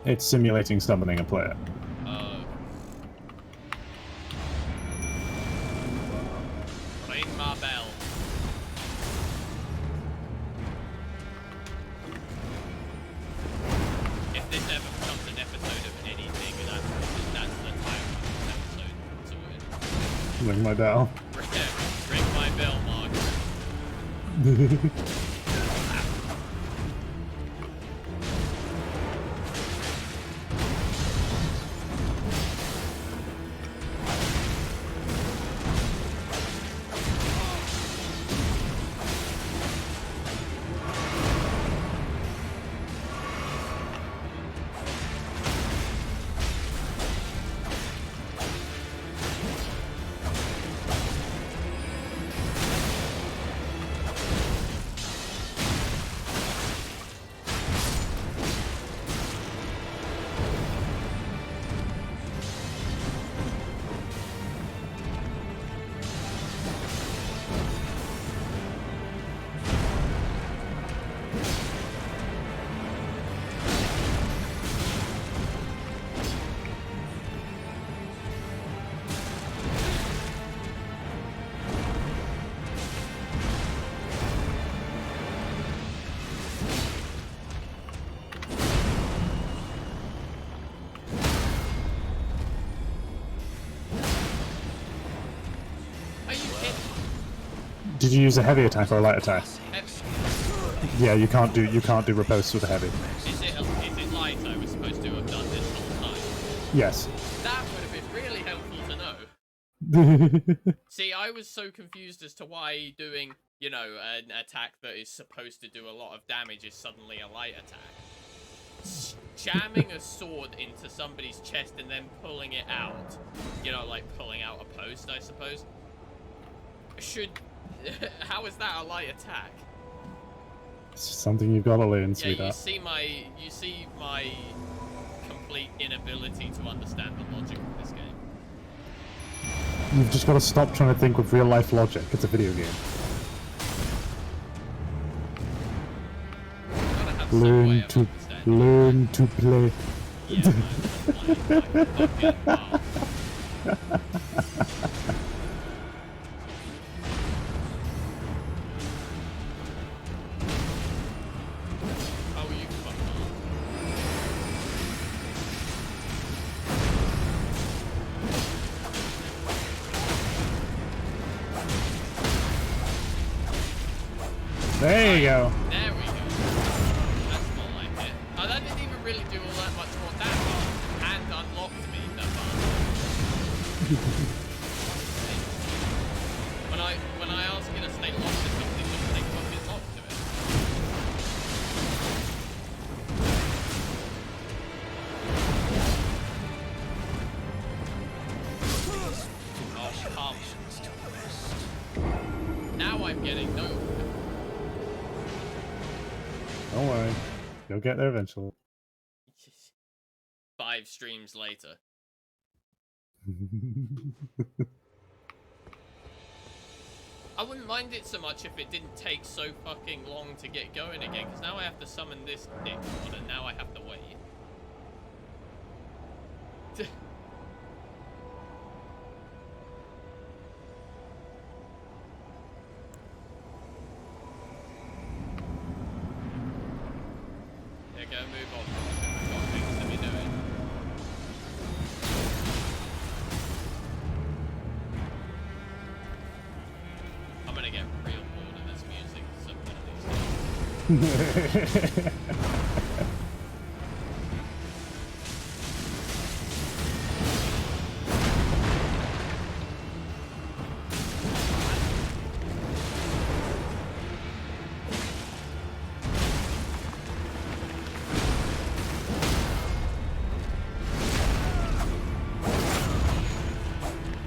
It's simulating summoning a player. Ring my bell. If this ever becomes an episode of anything, that's the title of this episode. Sorted. Ring my bell. Ring my bell, Mark. Did you use a heavy attack or a light attack? Yeah, you can't do riposte with a heavy. Is it light I was supposed to have done this whole time? Yes. That would have been really helpful to know. See, I was so confused as to why doing, you know, an attack that is supposed to do a lot of damage is suddenly a light attack. Jamming a sword into somebody's chest and then pulling it out, you know, like pulling out a post, I suppose. How is that a light attack? It's something you've got to learn, Yeah, sweetheart. you see my complete inability to understand the logic of this game. You've just got to stop trying to think with real life logic. It's a video game. Gotta have some way of understanding. Learn to play. Yeah, man, fucking wow. Oh, you fuck off. There you go. There we go. That's more like it. Oh, that didn't even really do all that much more damage. And unlocked me that far. When I ask you to stay locked to something, just stay fucking locked to it. Oh, come. Now I'm getting no. Don't worry. You'll get there eventually. 5 streams later. I wouldn't mind it so much if it didn't take so fucking long to get going again, because now I have to summon this dick one, and now I have to wait. Yeah, go move on. I've got things to be doing. I'm gonna get real bored of this music some one of these days.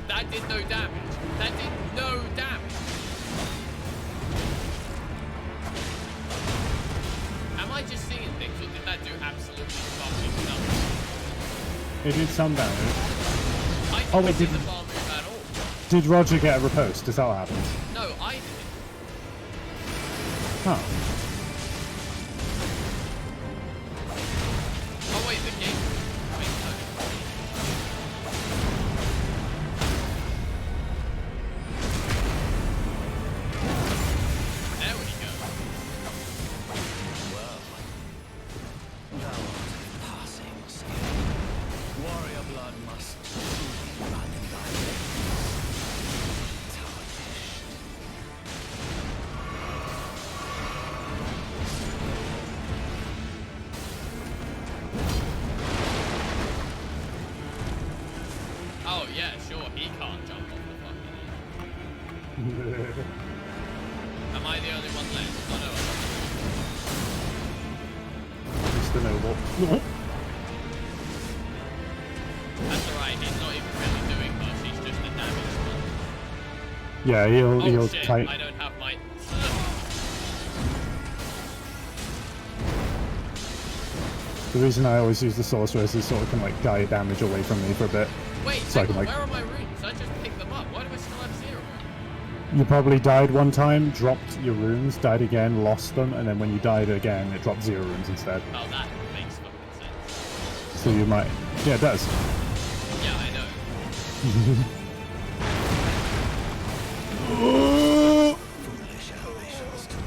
That did no damage. That did no damage. Am I just seeing things, or did that do absolutely fucking nothing? It did some damage. I Oh, didn't it hit the didn't. bar move at all. Did Roger get a riposte? Is that what happened? No, I did. Huh. Oh wait, the game. Wait, no. There we go. Well, thou art passing skill. Warrior blood must truly run in thy veins. Tarnished. Oh yeah, sure, he can't jump off the fucking edge. Am I the only one left? Oh no. Mr. Noble. That's alright, he's not even really doing much, he's just a damage one. Yeah, he'll Oh shit, kite. I don't have my... The reason I always use the sorceress is so it can like guide damage away from me for a bit. Wait, So I hang can, on, like- where are my runes? I just picked them up. Why do I still have 0? You probably died one time, dropped your runes, died again, lost them, and then when you died again, it dropped 0 runes instead. Oh, that makes fucking sense. So you might... Yeah, it does. Yeah, I know. Foolish ambitions to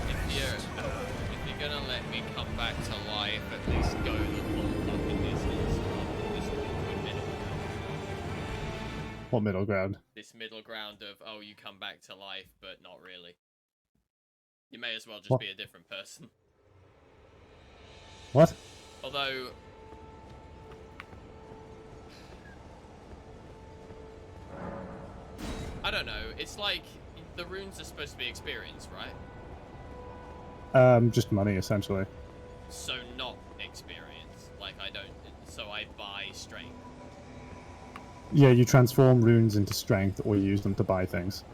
If you're gonna let me come back to life, at least go the full fucking distance. This awkward middle. What middle ground? This middle ground of, oh, you come back to life, but not really. You may as well just What? be a different person. What? Although... I don't know, it's like, the runes are supposed to be experience, right? Just money, essentially. So not experience. Like, I don't... So I buy strength. Yeah, you transform runes into strength, or you use them to buy things.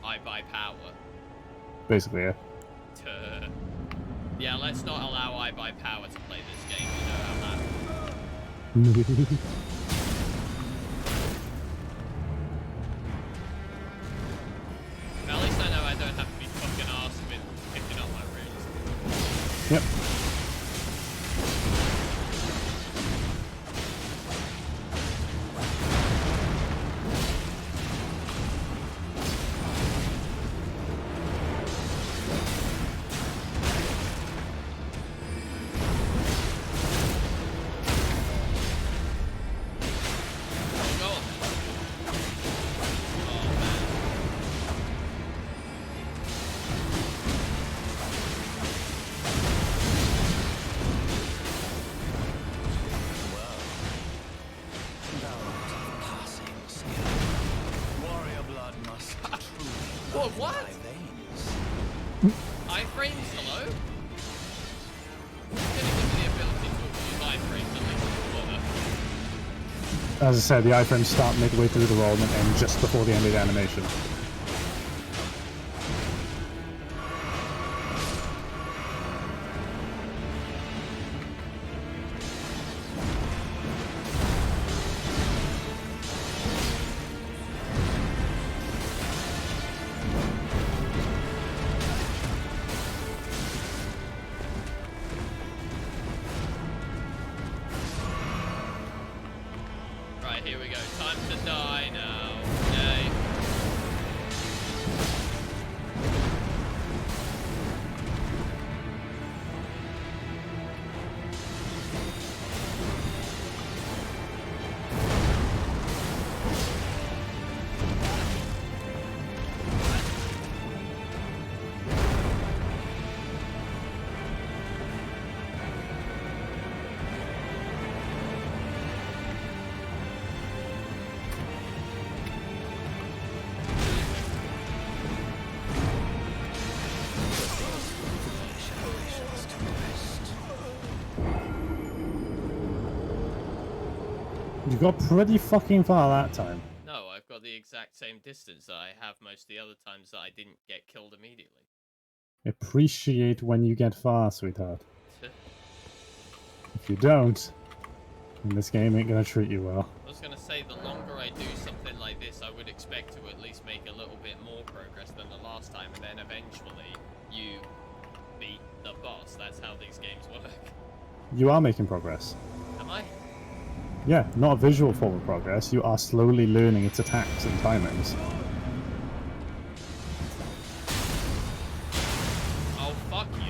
I buy power. Basically, yeah. Tuh. Yeah, let's not allow I buy power to play this game. You know how that... At least I know I don't have to be fucking arsed with picking up my runes. Yep. Go on then. Oh man. my veins. Iframes, hello? It's gonna give me the ability to use iframes at least before As I said, the iframes start midway through the roll and end just before the end of the animation. Right, here we go. Time to die now. Yay. You got pretty fucking far that time. No, I've got the exact same distance that I have most of the other times that I didn't get killed immediately. Appreciate when you get far, sweetheart. If you don't, then this game ain't gonna treat you well. I was gonna say, the longer I do something like this, I would expect to at least make a little bit more progress than the last time, and then eventually you beat the boss. That's how these games work. You are making progress. Am I? Yeah, not a visual form of progress. You are slowly learning its attacks and timings. Oh, fuck you.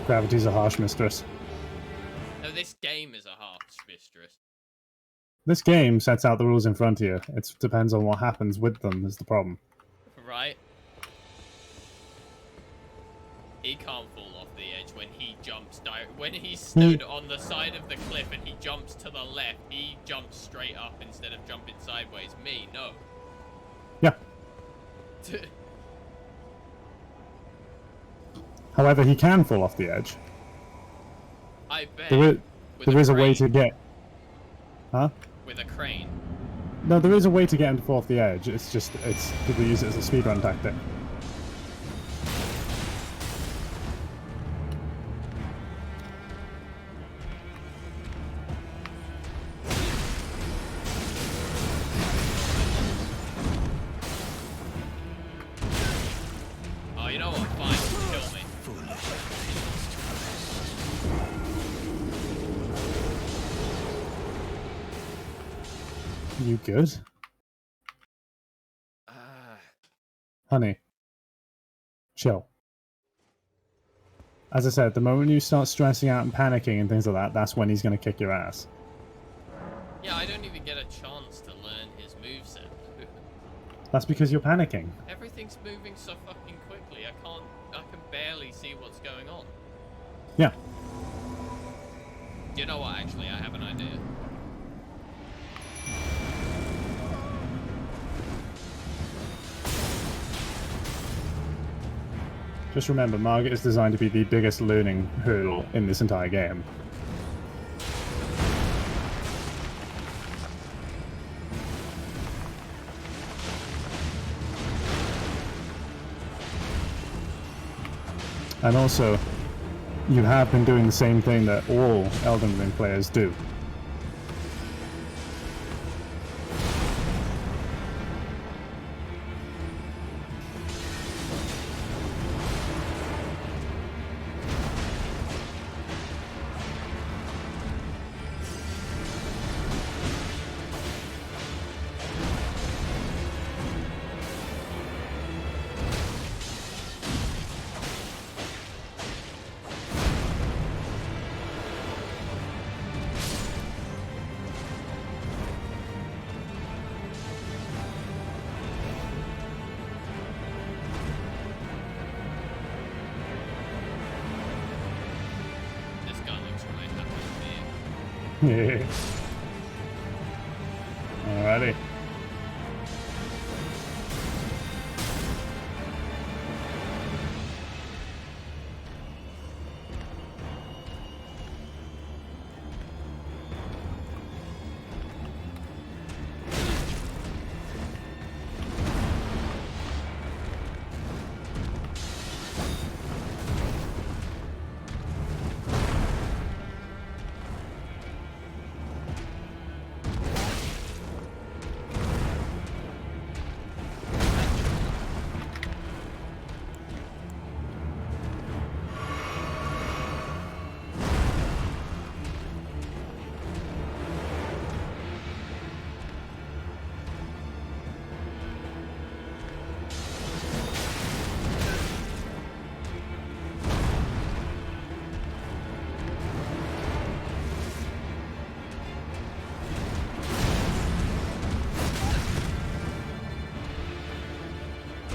Gravity's a harsh mistress. No, this game is a harsh mistress. This game sets out the rules in front of you. It depends on what happens with them is the problem. Right? He can't fall off the edge when he jumps when he stood on the side of the cliff and he jumps to the left, he jumps straight up instead of jumping sideways. Me, no. Yeah. However, he can fall off the edge. I bet. There is a way to get... Huh? With a crane. No, there is a way to get him to fall off the edge. It's just, people use it as a speedrun tactic. Oh, you know what? Fine, kill me. You good? Honey. Chill. As I said, the moment you start stressing out and panicking and things like that, that's when he's going to kick your ass. Yeah, I don't even get a chance to learn his moveset. That's because you're panicking. Everything's moving so fucking quickly, I can barely see what's going on. Yeah. You know what, actually, I have an idea. Just remember, Margit is designed to be the biggest learning hurdle in this entire game. And also, you have been doing the same thing that all Elden Ring players do. This guy looks really happy with me. Alrighty.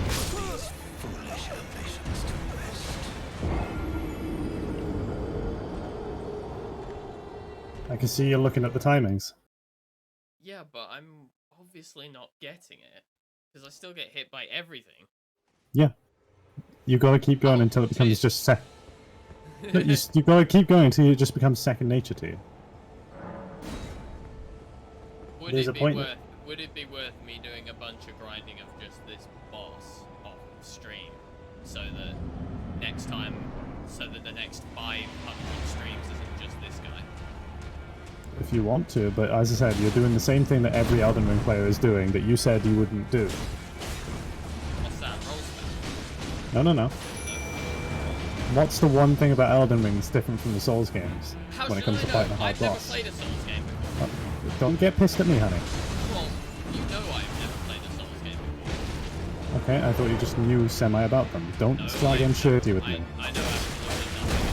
These foolish ambitions to rest. I can see you're looking at the timings. Yeah, but I'm obviously not getting it. Because I still get hit by everything. Yeah. You gotta keep going Oh, until it becomes jeez. just you gotta keep going until it just becomes second nature to you. Would There's it a be point worth would it be worth me doing a bunch of grinding of just this boss off stream so that the next 500 streams isn't just this guy? If you want to, but as I said, you're doing the same thing that every Elden Ring player is doing that you said you wouldn't do. What's that? Roll spell? No, no, no. What's the one thing about Elden Ring that's different from the Souls games How when it should comes I to know? fighting a hard I've never boss? played a Souls game before. Don't get pissed at me, honey. Well, you know I've never played a Souls game before. Okay, I thought you just knew semi about them. Don't No, start getting shirty with me. I know absolutely nothing.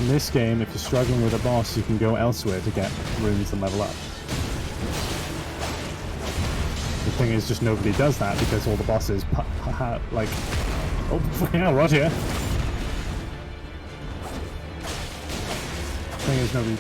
In this game, if you're struggling with a boss, you can go elsewhere to get runes and level up. The thing is, just nobody does that because all the bosses, like... Oh, fucking hell, Roger! The thing is, nobody...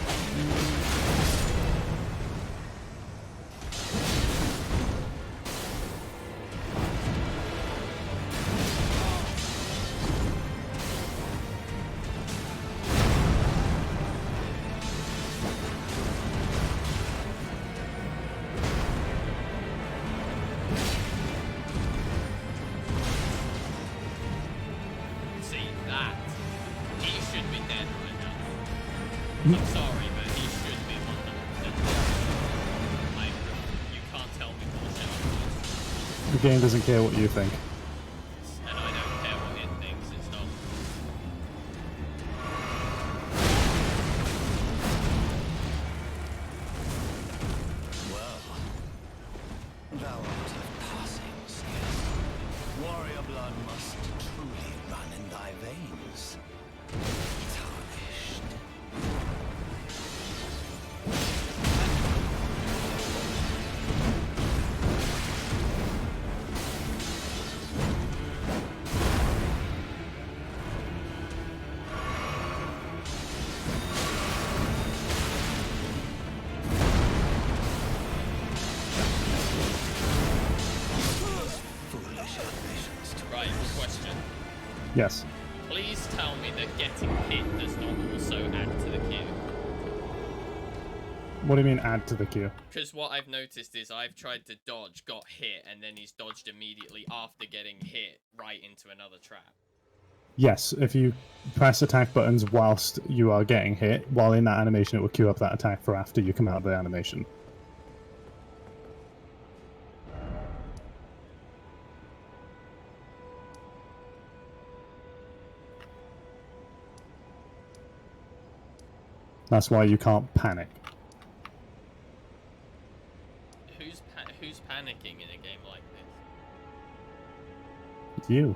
See that? He should be dead right now. I'm sorry, but he should be 100% dead. You can't tell me bullshit. The game doesn't care what you think. And I don't care what it thinks, it's not. Well, thou art of passing skill. Warrior blood must truly run in thy veins. Tarnished. Yes. Please tell me that getting hit does not also add to the queue. What do you mean add to the queue? Because what I've noticed is I've tried to dodge, got hit, and then he's dodged immediately after getting hit right into another trap. Yes, if you press attack buttons whilst you are getting hit, while in that animation it will queue up that attack for after you come out of the animation. That's why you can't panic. Who's panicking in a game like this? You.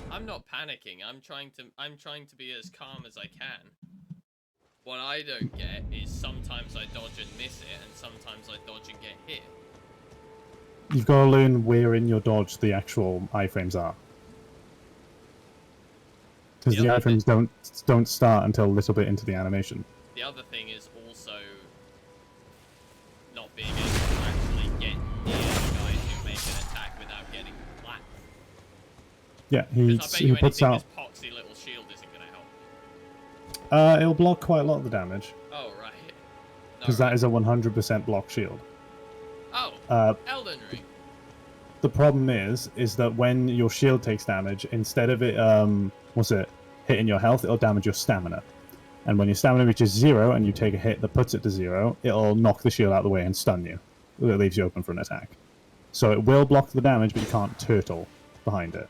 I'm not panicking. I'm trying to be as calm as I can. What I don't get is sometimes I dodge and miss it, and sometimes I dodge and get hit. You've got to learn where in your dodge the actual iframes are. Because the iframes don't start until a little bit into the animation. The other thing is also not being able to actually get near the guys who make an attack without getting flat. Yeah, Because I bet you he puts anything out. this poxy little shield isn't going to help. It'll block quite a lot of the damage. Oh, right. Because that is a 100% block shield. Oh, Elden Ring. The problem is that when your shield takes damage, instead of it, hitting your health, it'll damage your stamina. And when your stamina reaches 0 and you take a hit that puts it to 0, it'll knock the shield out of the way and stun you. It leaves you open for an attack. So it will block the damage, but you can't turtle behind it.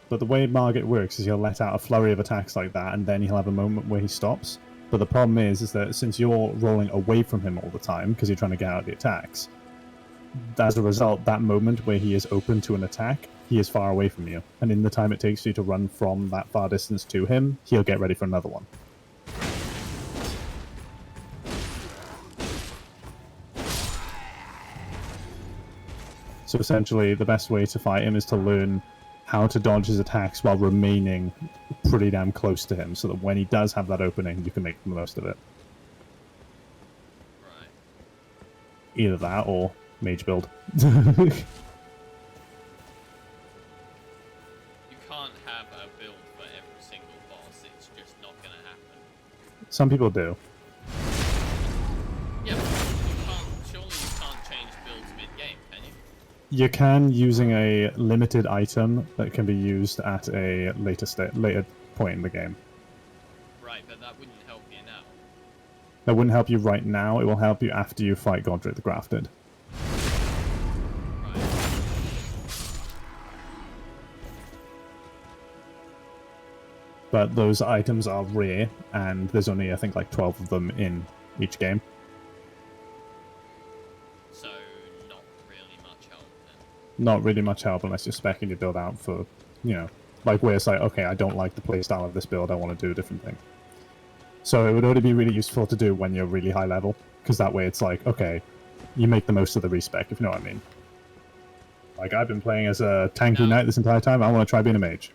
But the way Margit works is he'll let out a flurry of attacks like that, and then he'll have a moment where he stops. But the problem is that since you're rolling away from him all the time, because you're trying to get out of the attacks, as a result, that moment where he is open to an attack, he is far away from you. And in the time it takes you to run from that far distance to him, he'll get ready for another one. So essentially, the best way to fight him is to learn how to dodge his attacks while remaining pretty damn close to him, so that when he does have that opening, you can make the most of it. Right. Either that, or mage build. You can't have a build for every single boss, it's just not going to happen. Some people do. Yeah, but surely you can't change builds mid-game, can you? You can, using a limited item that can be used at a later point in the game. Right, but that wouldn't help you now. That wouldn't help you right now, it will help you after you fight Godric the Grafted. Right. But those items are rare, and there's only, I think, like 12 of them in each game. So, not really much help then. Not really much help unless you're speccing your build out for, you know, like where it's like, okay, I don't like the playstyle of this build, I want to do a different thing. So it would only be really useful to do when you're really high level, because that way it's like, okay, you make the most of the respec, if you know what I mean. Like, I've been playing as a tanky knight this entire time, I want to try being a mage.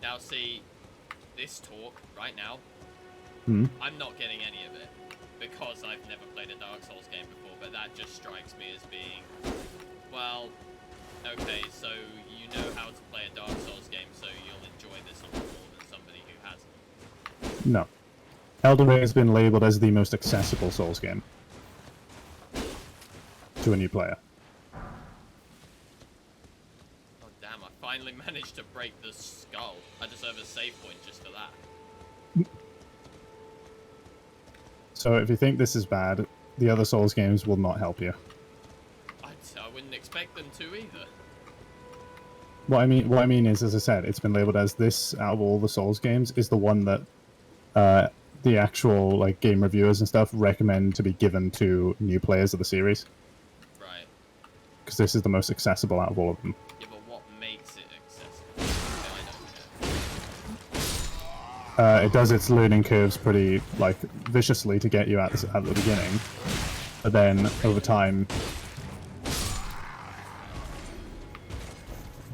Now see, this talk, right now, I'm not getting any of it, because I've never played a Dark Souls game before, but that just strikes me as being, well, okay, so you know how to play a Dark Souls game, so you'll enjoy this a lot more than somebody who hasn't. No. Elden Ring has been labeled as the most accessible Souls game to a new player. Oh damn, I finally managed to break the skull. I deserve a save point just for that. So if you think this is bad, the other Souls games will not help you. I wouldn't expect them to either. What I mean is, as I said, it's been labeled as this out of all the Souls games is the one that the actual like game reviewers and stuff recommend to be given to new players of the series. Right. Because this is the most accessible out of all of them. Yeah, but what makes it accessible? I don't know. It does its learning curves pretty like viciously to get you at the beginning, but then over time.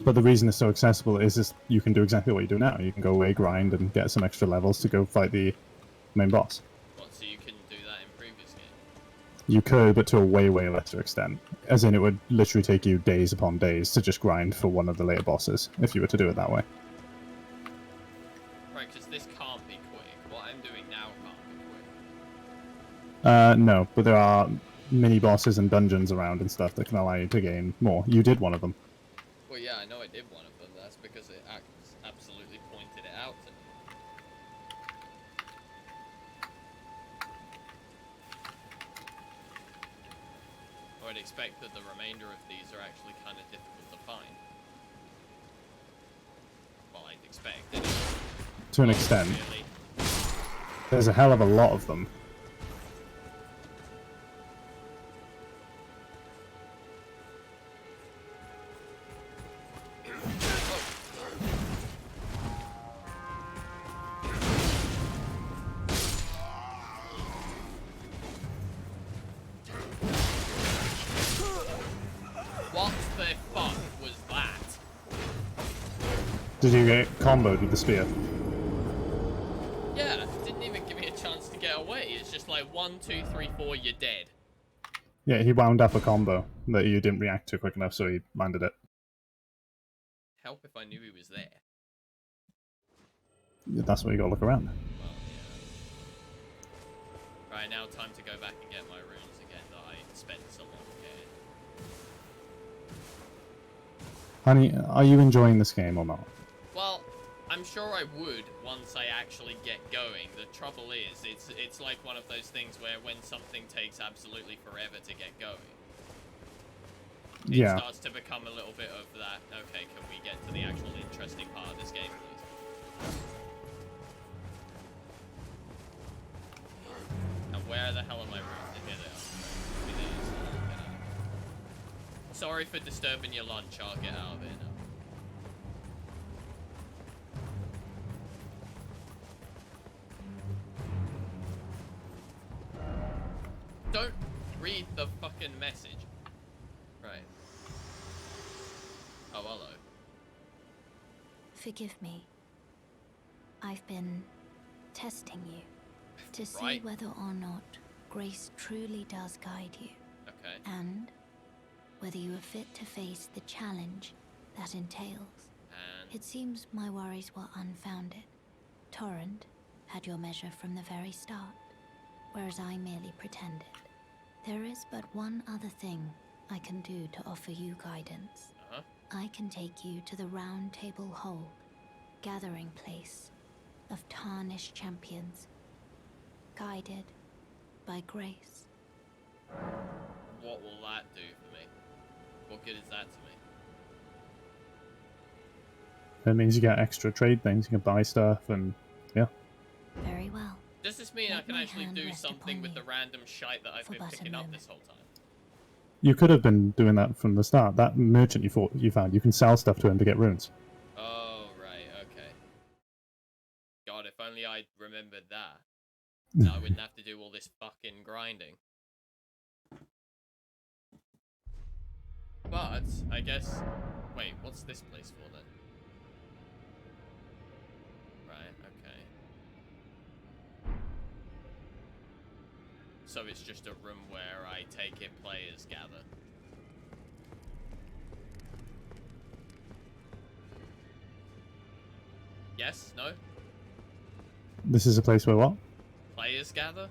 But the reason it's so accessible is just you can do exactly what you do now. You can go away, grind, and get some extra levels to go fight the main boss. What, so you couldn't do that in previous games? You could, but to a way, way lesser extent. As in, it would literally take you days upon days to just grind for one of the later bosses, if you were to do it that way. Right, because this can't be quick. What I'm doing now can't be quick. No, but there are mini-bosses and dungeons around and stuff that can allow you to gain more. You did one of them. Well, yeah, I know I did one of them. That's because it absolutely pointed it out to me. I would expect that the remainder of these are actually kind of difficult to find. Well, I'd expect. Anyway. To an extent. Really. There's a hell of a lot of them. What the fuck was that? Did you get comboed with the spear? Yeah, it didn't even give me a chance to get away. It's just like 1, 2, 3, 4, you're dead. Yeah, he wound up a combo that you didn't react to quick enough, so he landed it. Help if I knew he was there. That's what you gotta look around. Well, yeah. Right, now time to go back and get my runes again that I spent so long getting. Honey, are you enjoying this game or not? Well, I'm sure I would once I actually get going. The trouble is, it's like one of those things where when something takes absolutely forever to get going, it starts to become a little bit of that, okay, can we get to the actual interesting part of this game, please? And where the hell are my runes? Here they are. Get out of here. Sorry for disturbing your lunch, I'll get out of here now. Don't read the fucking message. Right. Oh, hello. Forgive me. I've been testing you to see Right. whether or not grace truly does guide you, Okay. and whether you are fit to face the challenge that entails. And It seems my worries were unfounded. Torrent had your measure from the very start, whereas I merely pretended. There is but one other thing I can do to offer you guidance. I can take you to the Round Table Hold, gathering place of tarnished champions, guided by grace. what will that do for me? What good is that to me? That means you get extra trade things, you can buy stuff, and yeah. Very well. Does this mean I Let can my actually hand do rest something upon with you the random shite that I've for been but a picking up moment. this whole time? You could have been doing that from the start. That merchant you found, you can sell stuff to him to get runes. Oh, right, okay. God, if only I'd remembered that. Then I wouldn't have to do all this fucking grinding. But, I guess... Wait, what's this place for then? Right, okay. So it's just a room where I take it players gather. Yes? No? This is a place where what? Players gather?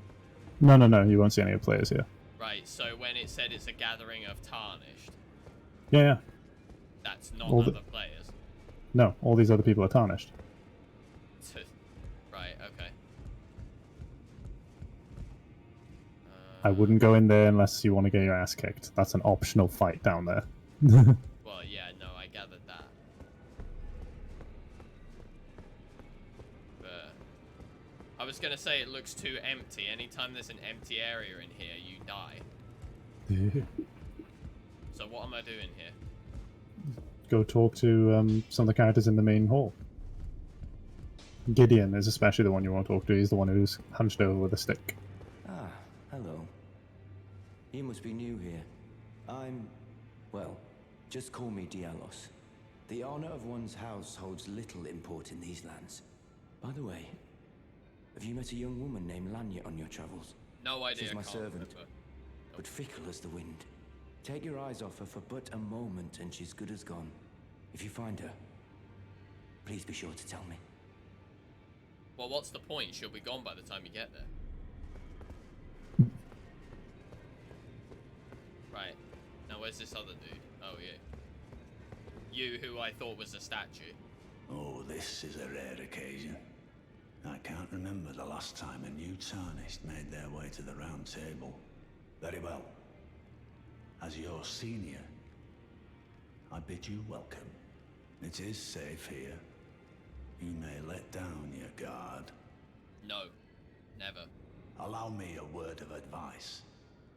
No, no, no, you won't see any of the players here. Right, so when it said it's a gathering of tarnished, Yeah, yeah. that's not All other players. No, all these other people are tarnished. Right, okay. I wouldn't go in there unless you want to get your ass kicked. That's an optional fight down there. Well, yeah, no, I gathered that. But I was gonna say it looks too empty. Anytime there's an empty area in here, you die. So what am I doing here? Go talk to some of the characters in the main hall. Gideon is especially the one you want to talk to. He's the one who's hunched over with a stick. Ah, hello. You must be new here. Well, just call me Dialos. The honor of one's house holds little import in these lands. By the way, have you met a young woman named Lanya on your travels? No idea. She's my can't servant. remember. but fickle as the wind. Take your eyes off her for but a moment and she's good as gone. If you find her, please be sure to tell me. Well, what's the point? She'll be gone by the time you get there. Right. Now, where's this other dude? Oh, yeah. You, who I thought was a statue. Oh, this is a rare occasion. I can't remember the last time a new tarnished made their way to the round table. Very well. As your senior, I bid you welcome. It is safe here. You may let down your guard. No. Never. Allow me a word of advice.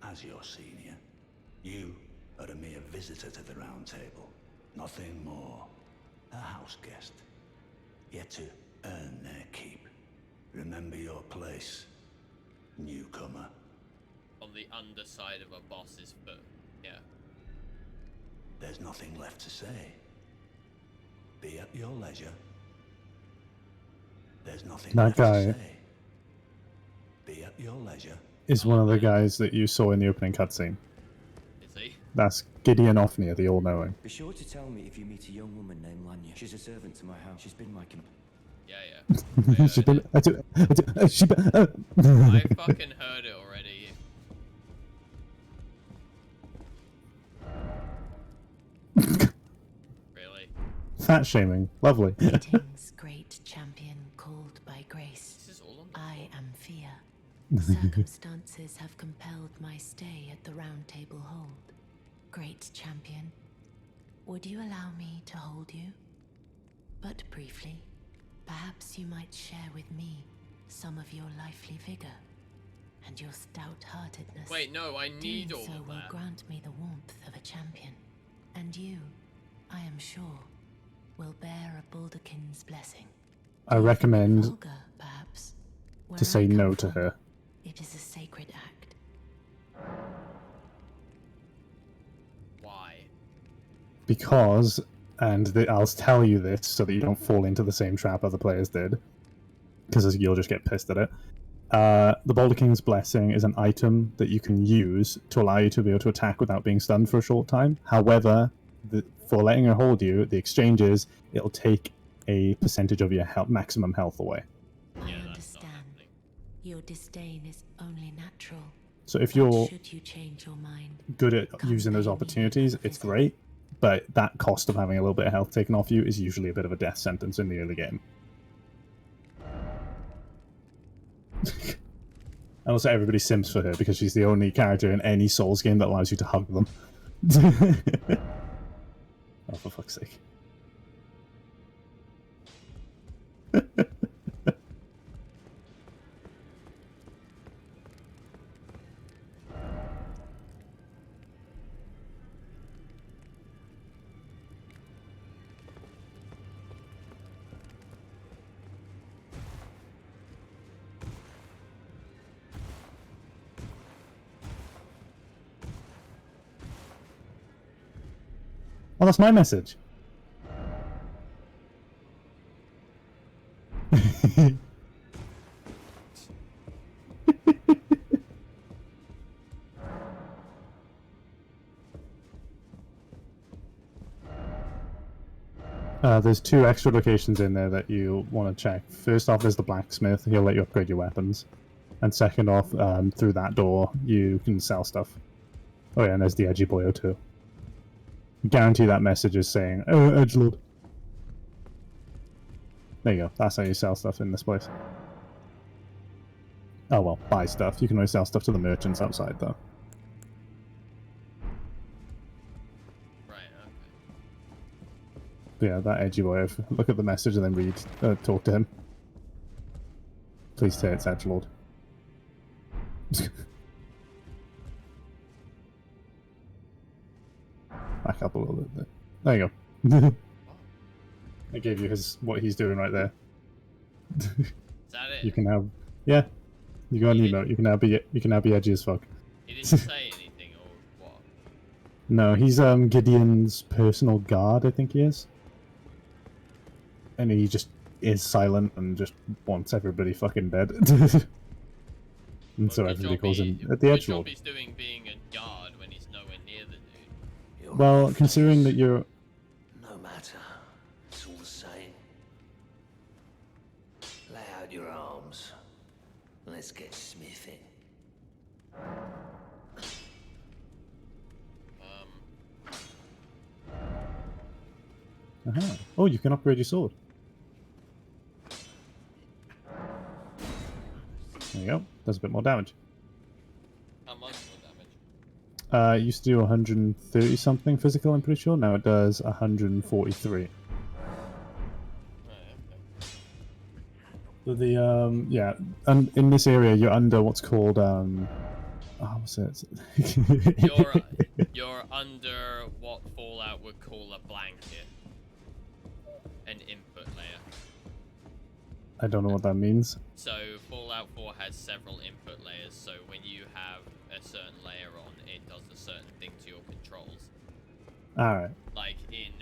As your senior, you are a mere visitor to the round table. Nothing more. A house guest. Yet to earn their keep. Remember your place, newcomer. On the underside of a boss's foot. Yeah. There's nothing left to say. Be at your leisure. There's nothing That left guy to say. Be at your leisure. Is one of the guys that you saw in the opening cutscene. Is he? That's Gideon Ofnir, the All-Knowing. Be sure to tell me if you meet a young woman named Lanya. She's a servant to my house. She's been my Yeah, yeah. She's been... I fucking heard it already. Really? Fat shaming. Lovely. Greetings, great champion called by grace. This is all on the I am Fia. Circumstances have compelled my stay at the Round Table Hold. Great champion, would you allow me to hold you? But briefly, perhaps you might share with me some of your lively vigor and your stout-heartedness. Wait, no, I need Doing all so of will that. grant me the warmth of a champion, and you, I am sure, will bear a Balderkin's blessing. I recommend Vulgar, perhaps. Where to say I come no to from, her. It is a sacred act. Why? Because, and I'll tell you this so that you don't fall into the same trap other players did, because you'll just get pissed at it. The Boulder King's Blessing is an item that you can use to allow you to be able to attack without being stunned for a short time. However, for letting her hold you, the exchange is it'll take a percentage of your maximum health away. I Yeah, that's not understand. happening. Your disdain is only natural. So if But you're should you change your mind, good at come using those pay me opportunities, a it's visit. great. But that cost of having a little bit of health taken off you is usually a bit of a death sentence in the early game. And also everybody simps for her because she's the only character in any Souls game that allows you to hug them. Oh, for fuck's sake. Oh, that's my message. There's 2 extra locations in there that you want to check. First off, there's the blacksmith. He'll let you upgrade your weapons. And second off, through that door, you can sell stuff. Oh yeah, and there's the Edgy Boyo too. Guarantee that message is saying, "Oh, Edgelord." There you go. That's how you sell stuff in this place. Oh well, buy stuff. You can only sell stuff to the merchants outside, though. Right, okay. But yeah, that Edgy Boy. Look at the message and then read, talk to him. Please say it's Edgelord. Back up a little bit there. There you go. I gave you what he's doing right there. Is that it? You can now, yeah. You got an He emote. You can now be edgy as fuck. He didn't say anything or what? No, he's Gideon's personal guard, I think he is. And he just is silent and just wants everybody fucking dead. And so Well, everybody calls him the Good job Edgelord. he's doing being a guard when he's nowhere near the dude. Your Well, face, considering that you're... no matter. It's all the same. Lay out your arms. Let's get smithing. Aha. Oh, you can upgrade your sword. There you go. Does a bit more damage. How much more damage? It used to do 130 something physical, I'm pretty sure. Now it does 143. Right, okay. So the yeah, and in this area you're under what's called what's it? You're under what Fallout would call a blanket. An input layer. I don't know what that means. So Fallout 4 has several input layers, so when you have a certain layer on, it does a certain thing to your controls. Alright. Like in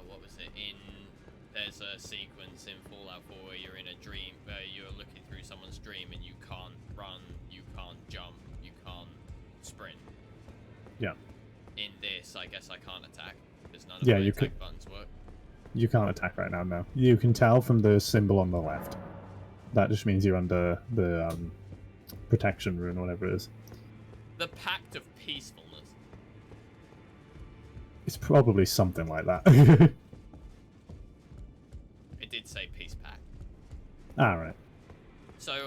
what was it? There's a sequence in Fallout 4 where you're in a dream, where you're looking through someone's dream and you can't run, you can't jump, you can't sprint. Yeah. In this, I guess I can't attack because none of Yeah, my you attack buttons work. You can't attack right now, no. You can tell from the symbol on the left. That just means you're under the protection rune, whatever it is. The Pact of Peacefulness. It's probably something like that. It did say Peace Pact. Alright. So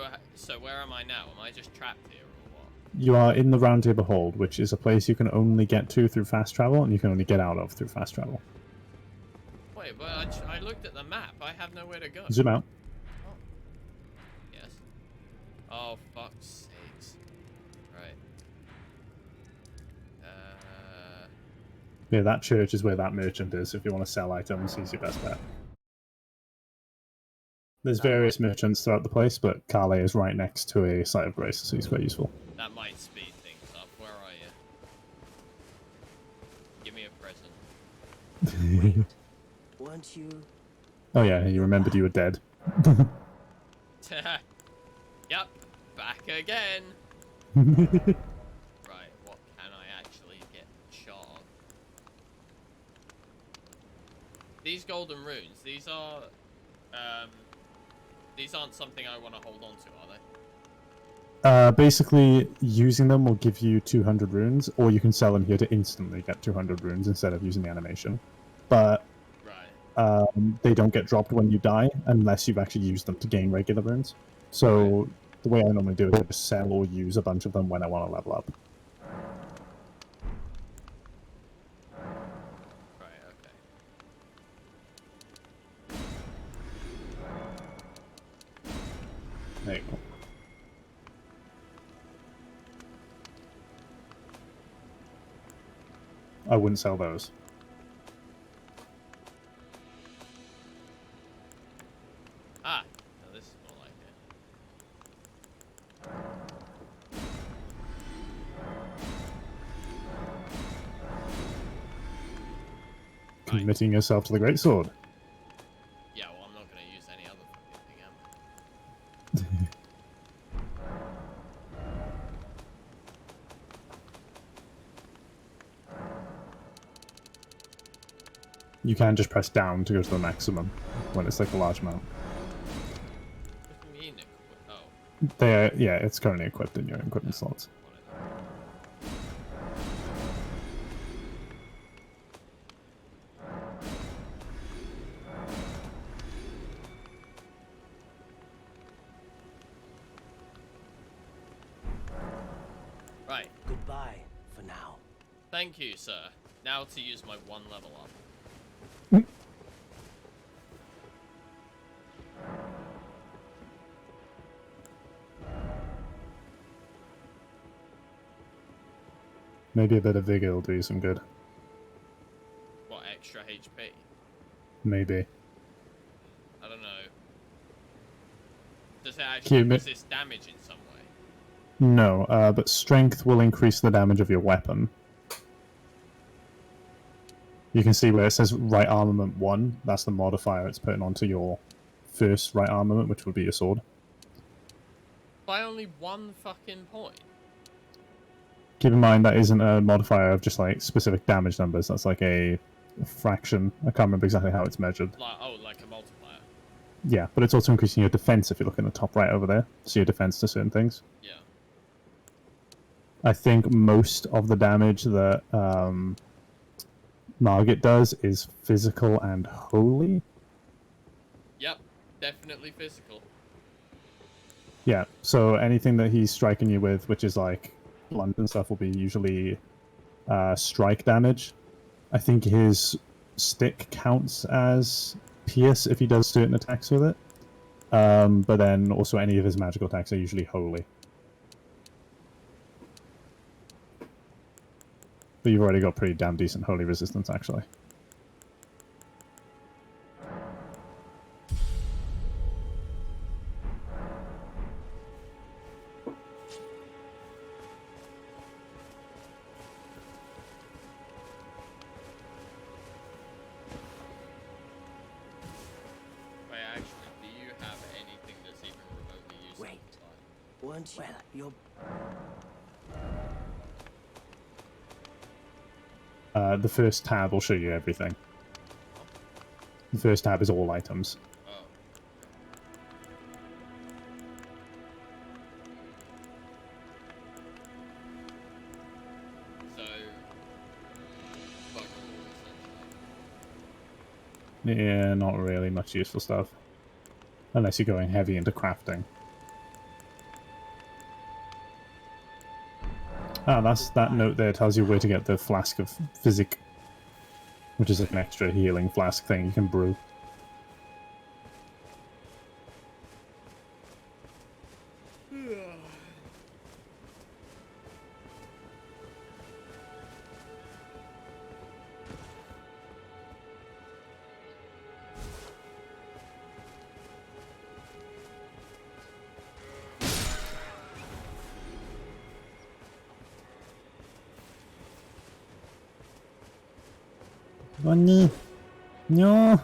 where am I now? Am I just trapped here or what? You are in the Round Table Hold, which is a place you can only get to through fast travel, and you can only get out of through fast travel. Wait, but I looked at the map. I have nowhere to go. Zoom out. Oh. Yes. Oh, fuck's sakes. Right. Yeah, that church is where that merchant is. If you want to sell items, he's your best bet. There's various merchants throughout the place, but Carle is right next to a site of grace, so he's quite useful. That might speed things up. Where are you? Give me a present. Weren't you? Oh yeah, he remembered you were dead. Yep. Back again. Right, what can I actually get shot of? These golden runes, these aren't something I want to hold on to, are they? Basically, using them will give you 200 runes, or you can sell them here to instantly get 200 runes instead of using the animation. But they don't get dropped when you die unless you've actually used them to gain regular runes. So the way I normally do it is just sell or use a bunch of them when I want to level up. Right, okay. There you go. I wouldn't sell those. Ah, now this is more like it. Committing yourself to the greatsword. Yeah, well, I'm not going to use any other fucking thing, am I? You can just press down to go to the maximum when it's like a large amount. What do you mean? Oh. Yeah, it's currently equipped in your equipment slots. Right. Goodbye for now. Thank you, sir. Now to use my one level up. Maybe a bit of vigor will do you some good. What, extra HP? Maybe. I don't know. Does it actually Cute. resist damage in some way? No, but strength will increase the damage of your weapon. You can see where it says right armament 1. That's the modifier it's putting onto your first right armament, which would be your sword. By only 1 fucking point. Keep in mind that isn't a modifier of just like specific damage numbers. That's like a fraction. I can't remember exactly how it's measured. Like, oh, like a multiplier. Yeah, but it's also increasing your defense if you look in the top right over there. So your defense to certain things. Yeah. I think most of the damage that Margit does is physical and holy. Yep, definitely physical. Yeah, so anything that he's striking you with, which is like blunt and stuff, will be usually strike damage. I think his stick counts as pierce if he does certain attacks with it. But then also any of his magical attacks are usually holy. But you've already got pretty damn decent holy resistance, actually. Wait, actually, do you have anything that's even remotely useful? Wait. Once well, you're The first tab will show you everything. The first tab is all items. Oh. So, fuck all, essentially. Yeah, not really much useful stuff. Unless you're going heavy into crafting. Ah, that note there tells you where to get the flask of physic, which is like an extra healing flask thing you can brew. Bunny! No!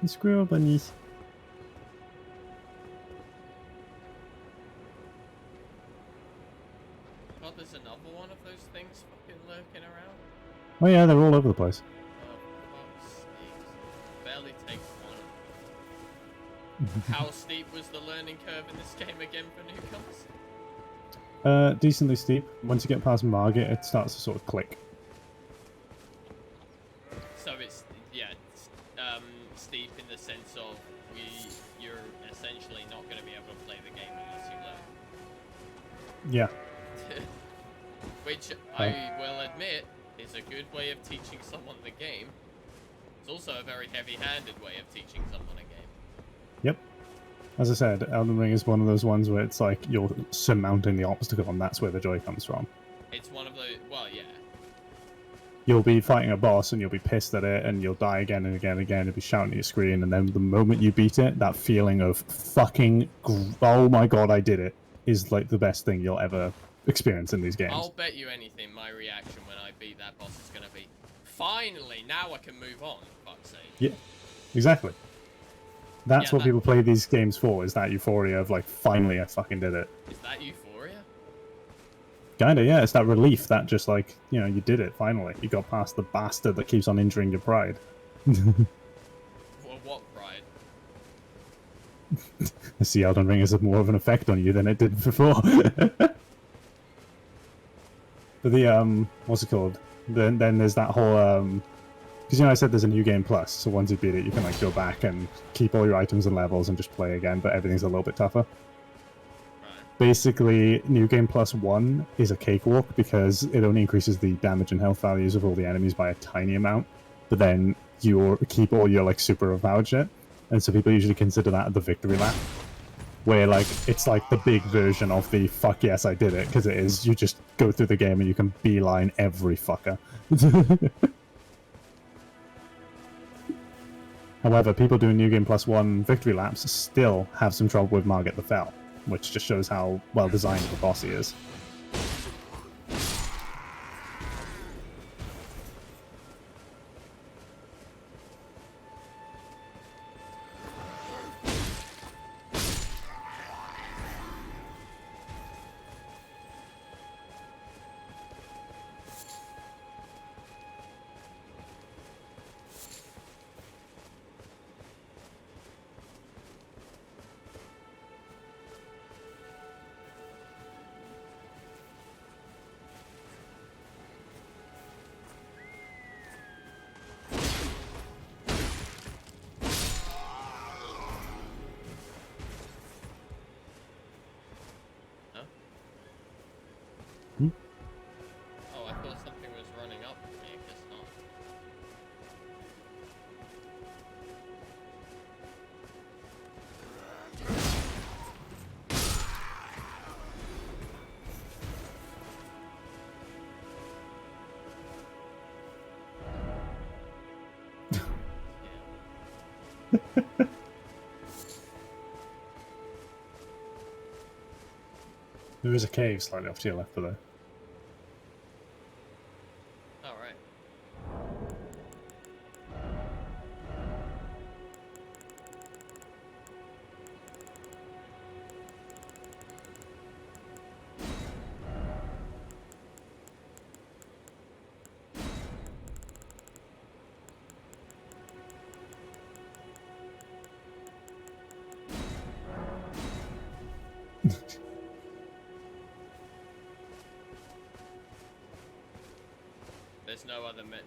The squirrel bunnies. God, there's another one of those things fucking lurking around. Oh yeah, they're all over the place. Oh, fuck's sakes. Barely takes one. How steep was the learning curve in this game again for newcomers? Decently steep. Once you get past Margit, it starts to sort of click. So it's, yeah, it's, steep in the sense of you're essentially not going to be able to play the game unless you learn. Yeah. Which I will admit is a good way of teaching someone the game. It's also a very heavy-handed way of teaching someone a game. Yep. As I said, Elden Ring is one of those ones where it's like you're surmounting the obstacle and that's where the joy comes from. It's one of those, well, yeah. You'll be fighting a boss and you'll be pissed at it and you'll die again and again and again. You'll be shouting at your screen, and then the moment you beat it, that feeling of fucking, oh my god, I did it, is like the best thing you'll ever experience in these games. I'll bet you anything my reaction when I beat that boss is going to be, finally, now I can move on, for fuck's sake. Yeah, exactly. That's what people play these games for, is that euphoria of like, finally I fucking did it. Is that euphoria? Kinda, yeah, it's that relief that just like, you know, you did it, finally. You got past the bastard that keeps on injuring your pride. Well, what pride? I see Elden Ring has more of an effect on you than it did before. But the, what's it called? Then there's that whole, because, you know, I said there's a new game plus, so once you beat it, you can, like, go back and keep all your items and levels and just play again, but everything's a little bit tougher. Basically, New Game Plus 1 is a cakewalk because it only increases the damage and health values of all the enemies by a tiny amount, but then you keep all your, like, super avowed shit, and so people usually consider that the victory lap, where, like, it's like the big version of the fuck yes, I did it, because it is, you just go through the game and you can beeline every fucker. However, people doing New Game Plus 1 victory laps still have some trouble with Margit the Fell, which just shows how well designed the boss he is. Oh, I thought something was running up to me. I guess not. There is a cave slightly off to your left below. All right.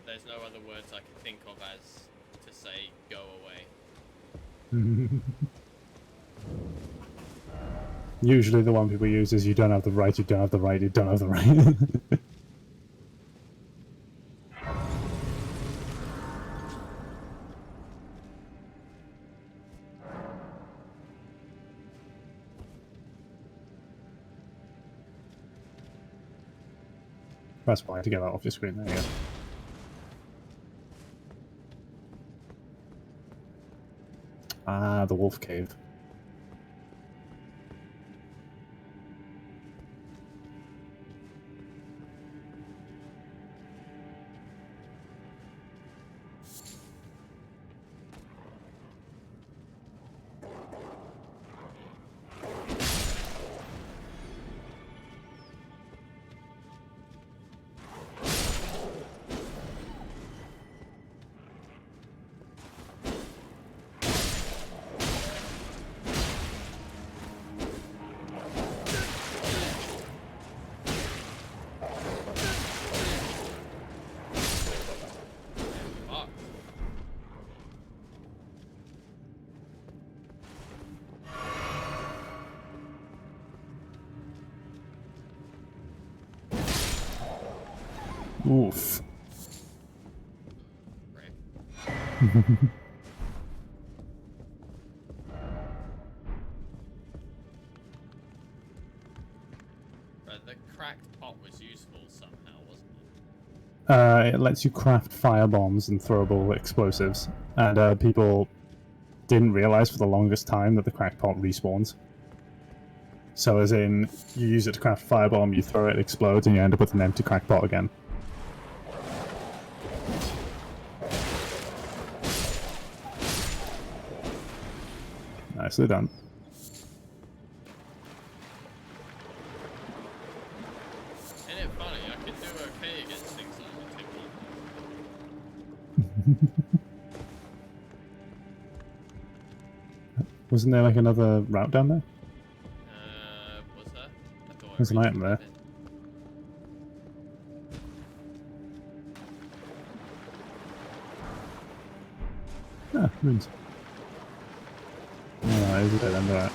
There's no other words I can think of as to say go away. Usually the one people use is you don't have the right, you don't have the right, you don't have the right. Press Y to get that off your screen, there you go. Ah, the wolf cave. Fuck. Oof. Right. Right, the cracked pot was useful somehow, wasn't it? It lets you craft fire bombs and throwable explosives, and people didn't realize for the longest time that the crackpot respawns. So as in, you use it to craft a firebomb, you throw it, it explodes, and you end up with an empty crackpot again. Nicely done. Isn't it funny? I could do okay against things like the tickle. Wasn't there like another route down there? Was there? I thought I There's an reached item there. it. Ah, runes. Oh, is it then? Right.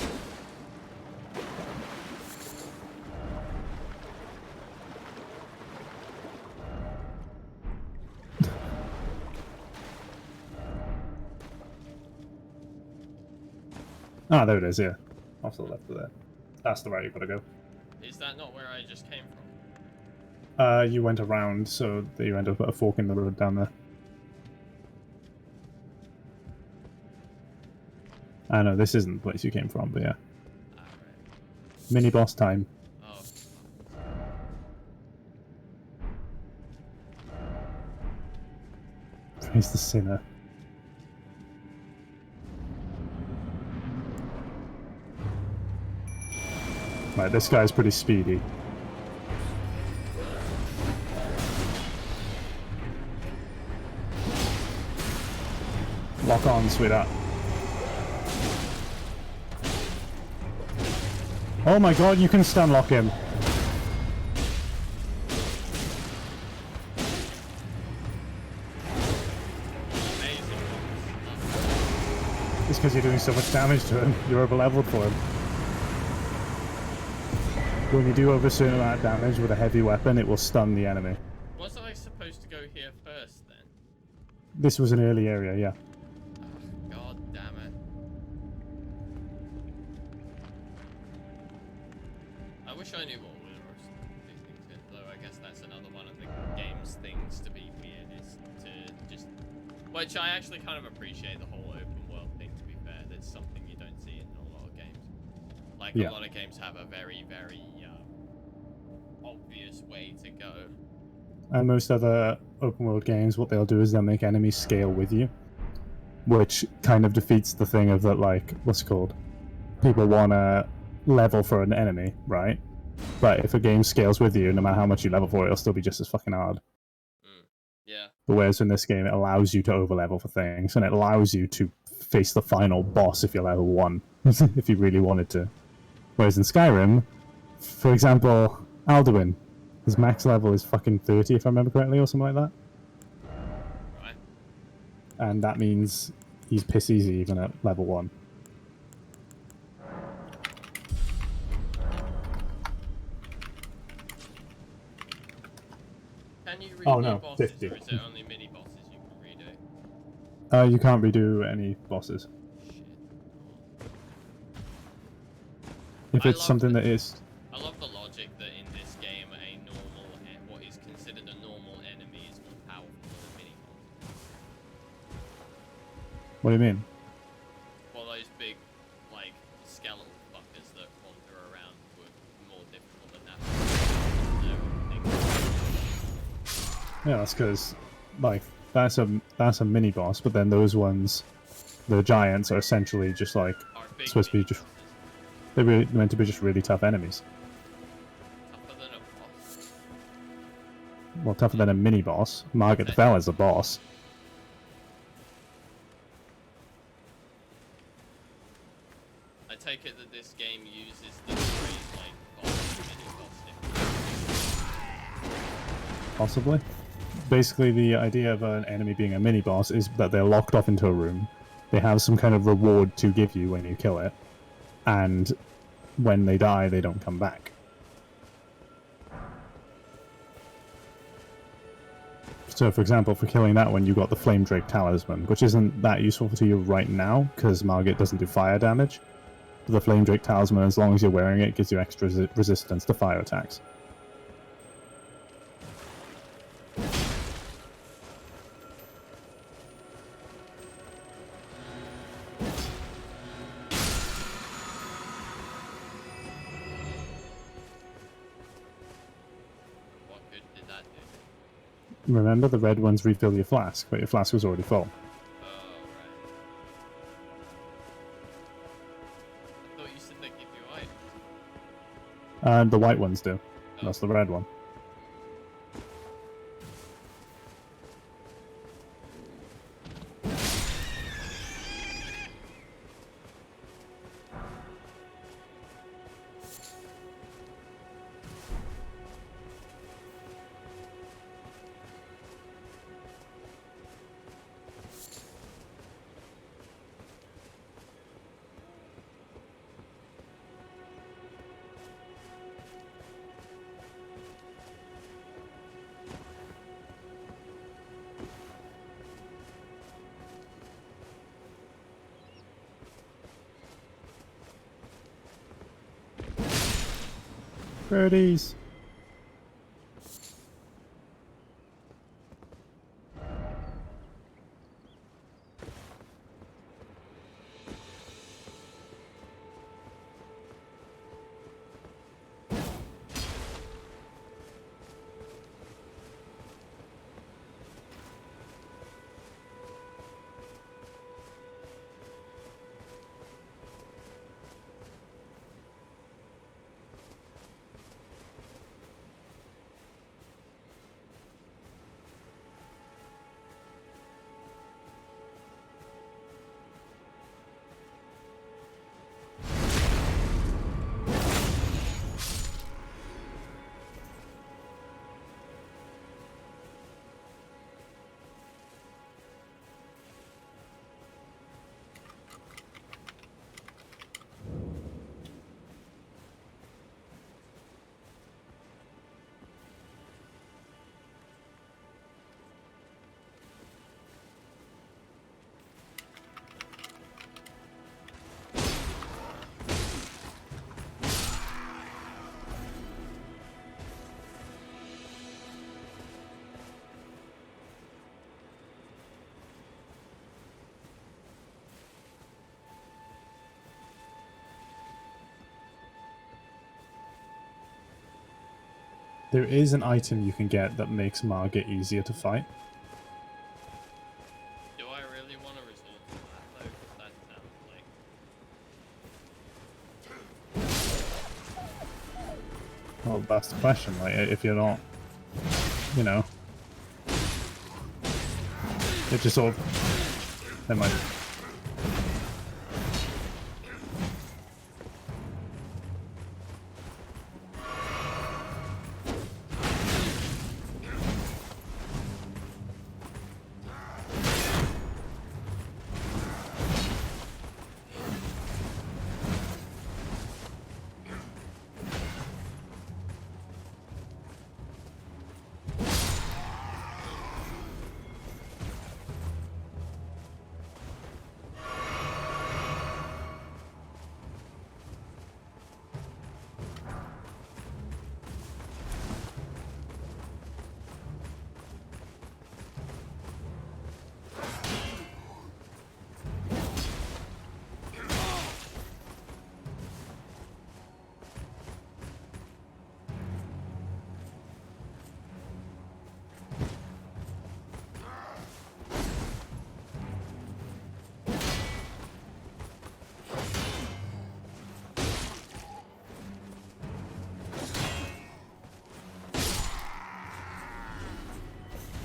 Ah, there it is, yeah. Off to the left of there. That's the right you've got to go. Is that not where I just came from? You went around, so that you end up at a fork in the road down there. I know, this isn't the place you came from, but yeah. Ah, right. Mini-boss time. Oh. Praise the sinner. Right, this guy's pretty speedy. Lock on, sweetheart. Oh my god, you can stun lock him. Amazing. It's because you're doing so much damage to him. You're over leveled for him. When you do over a certain amount of damage with a heavy weapon, it will stun the enemy. Was I supposed to go here first then? This was an early area, yeah. Oh, God damn it. I wish I knew what order to do things in, though I guess that's another one of the game's things to be weird, is to just... Which I actually kind of appreciate the whole open world thing, to be fair. That's something you don't see in a lot of games. Like, Yeah. a lot of games have a very, very obvious way to go. And most other open world games, what they'll do is they'll make enemies scale with you, which kind of defeats the thing of that, like, what's it called? People want to level for an enemy, right? But if a game scales with you, no matter how much you level for it, it'll still be just as fucking hard. Yeah. But whereas in this game, it allows you to overlevel for things, and it allows you to face the final boss if you're level 1, if you really wanted to. Whereas in Skyrim, for example, Alduin, his max level is fucking 30, if I remember correctly, or something like that. Right. And that means he's piss easy even at level 1. Can you Oh, redo no, bosses, 50. or is it only mini bosses you can redo? You can't redo any bosses. Shit. If I it's love something the- that is... I love the logic that in this game, a normal, what is considered a normal enemy is more powerful than a mini boss. What do you mean? Well, those big, like, skeletal fuckers that wander around were more difficult than that. Yeah, that's because, like, that's a mini boss, but then those ones, the giants, are essentially just like supposed to be just... They're meant to be just really tough enemies. Tougher than a boss. Well, tougher than a mini boss. Margaret the Fell is a boss. I take it that this game uses the phrase like boss, mini boss. Possibly. Basically, the idea of an enemy being a mini boss is that they're locked off into a room. They have some kind of reward to give you when you kill it, and when they die, they don't come back. So, for example, for killing that one, you got the Flame Drake Talisman, which isn't that useful to you right now, because Margit doesn't do fire damage. But the Flame Drake Talisman, as long as you're wearing it, gives you extra resistance to fire attacks. What good did that do? Remember, the red ones refill your flask, but your flask was already full. Oh, right. I thought you said they give you items. And the white ones do. That's the red one. Birdies! There is an item you can get that makes Margit easier to fight. Do I really want to resort to that though? 'Cause that sounds like... Well, that's the question. Like, if you're not, you know, it just sort of. Never mind.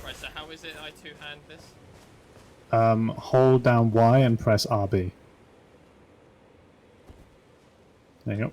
Right, so how is it I two-hand this? Hold down Y and press RB. There you go.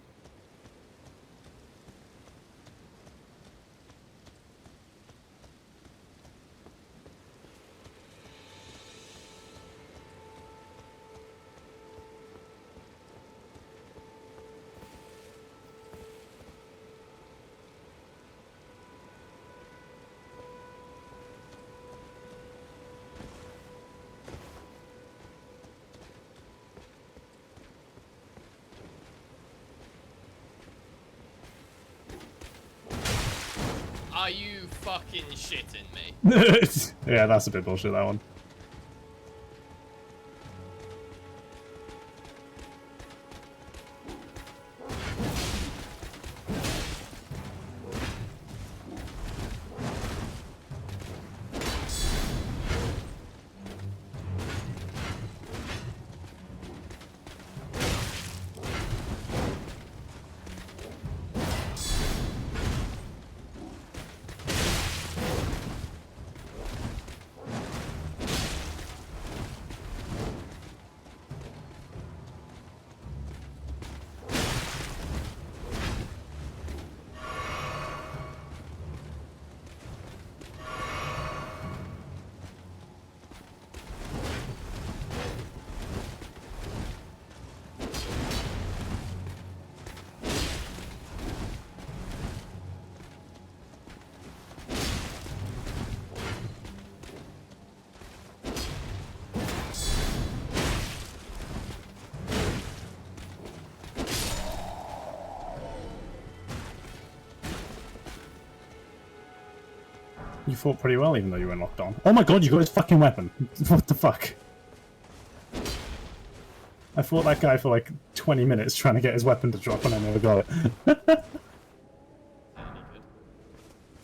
Are you fucking shitting me? Yeah, that's a bit bullshit, that one. You fought pretty well even though you were locked on. Oh my god, you got his fucking weapon! What the fuck? I fought that guy for like 20 minutes trying to get his weapon to drop and I never got it.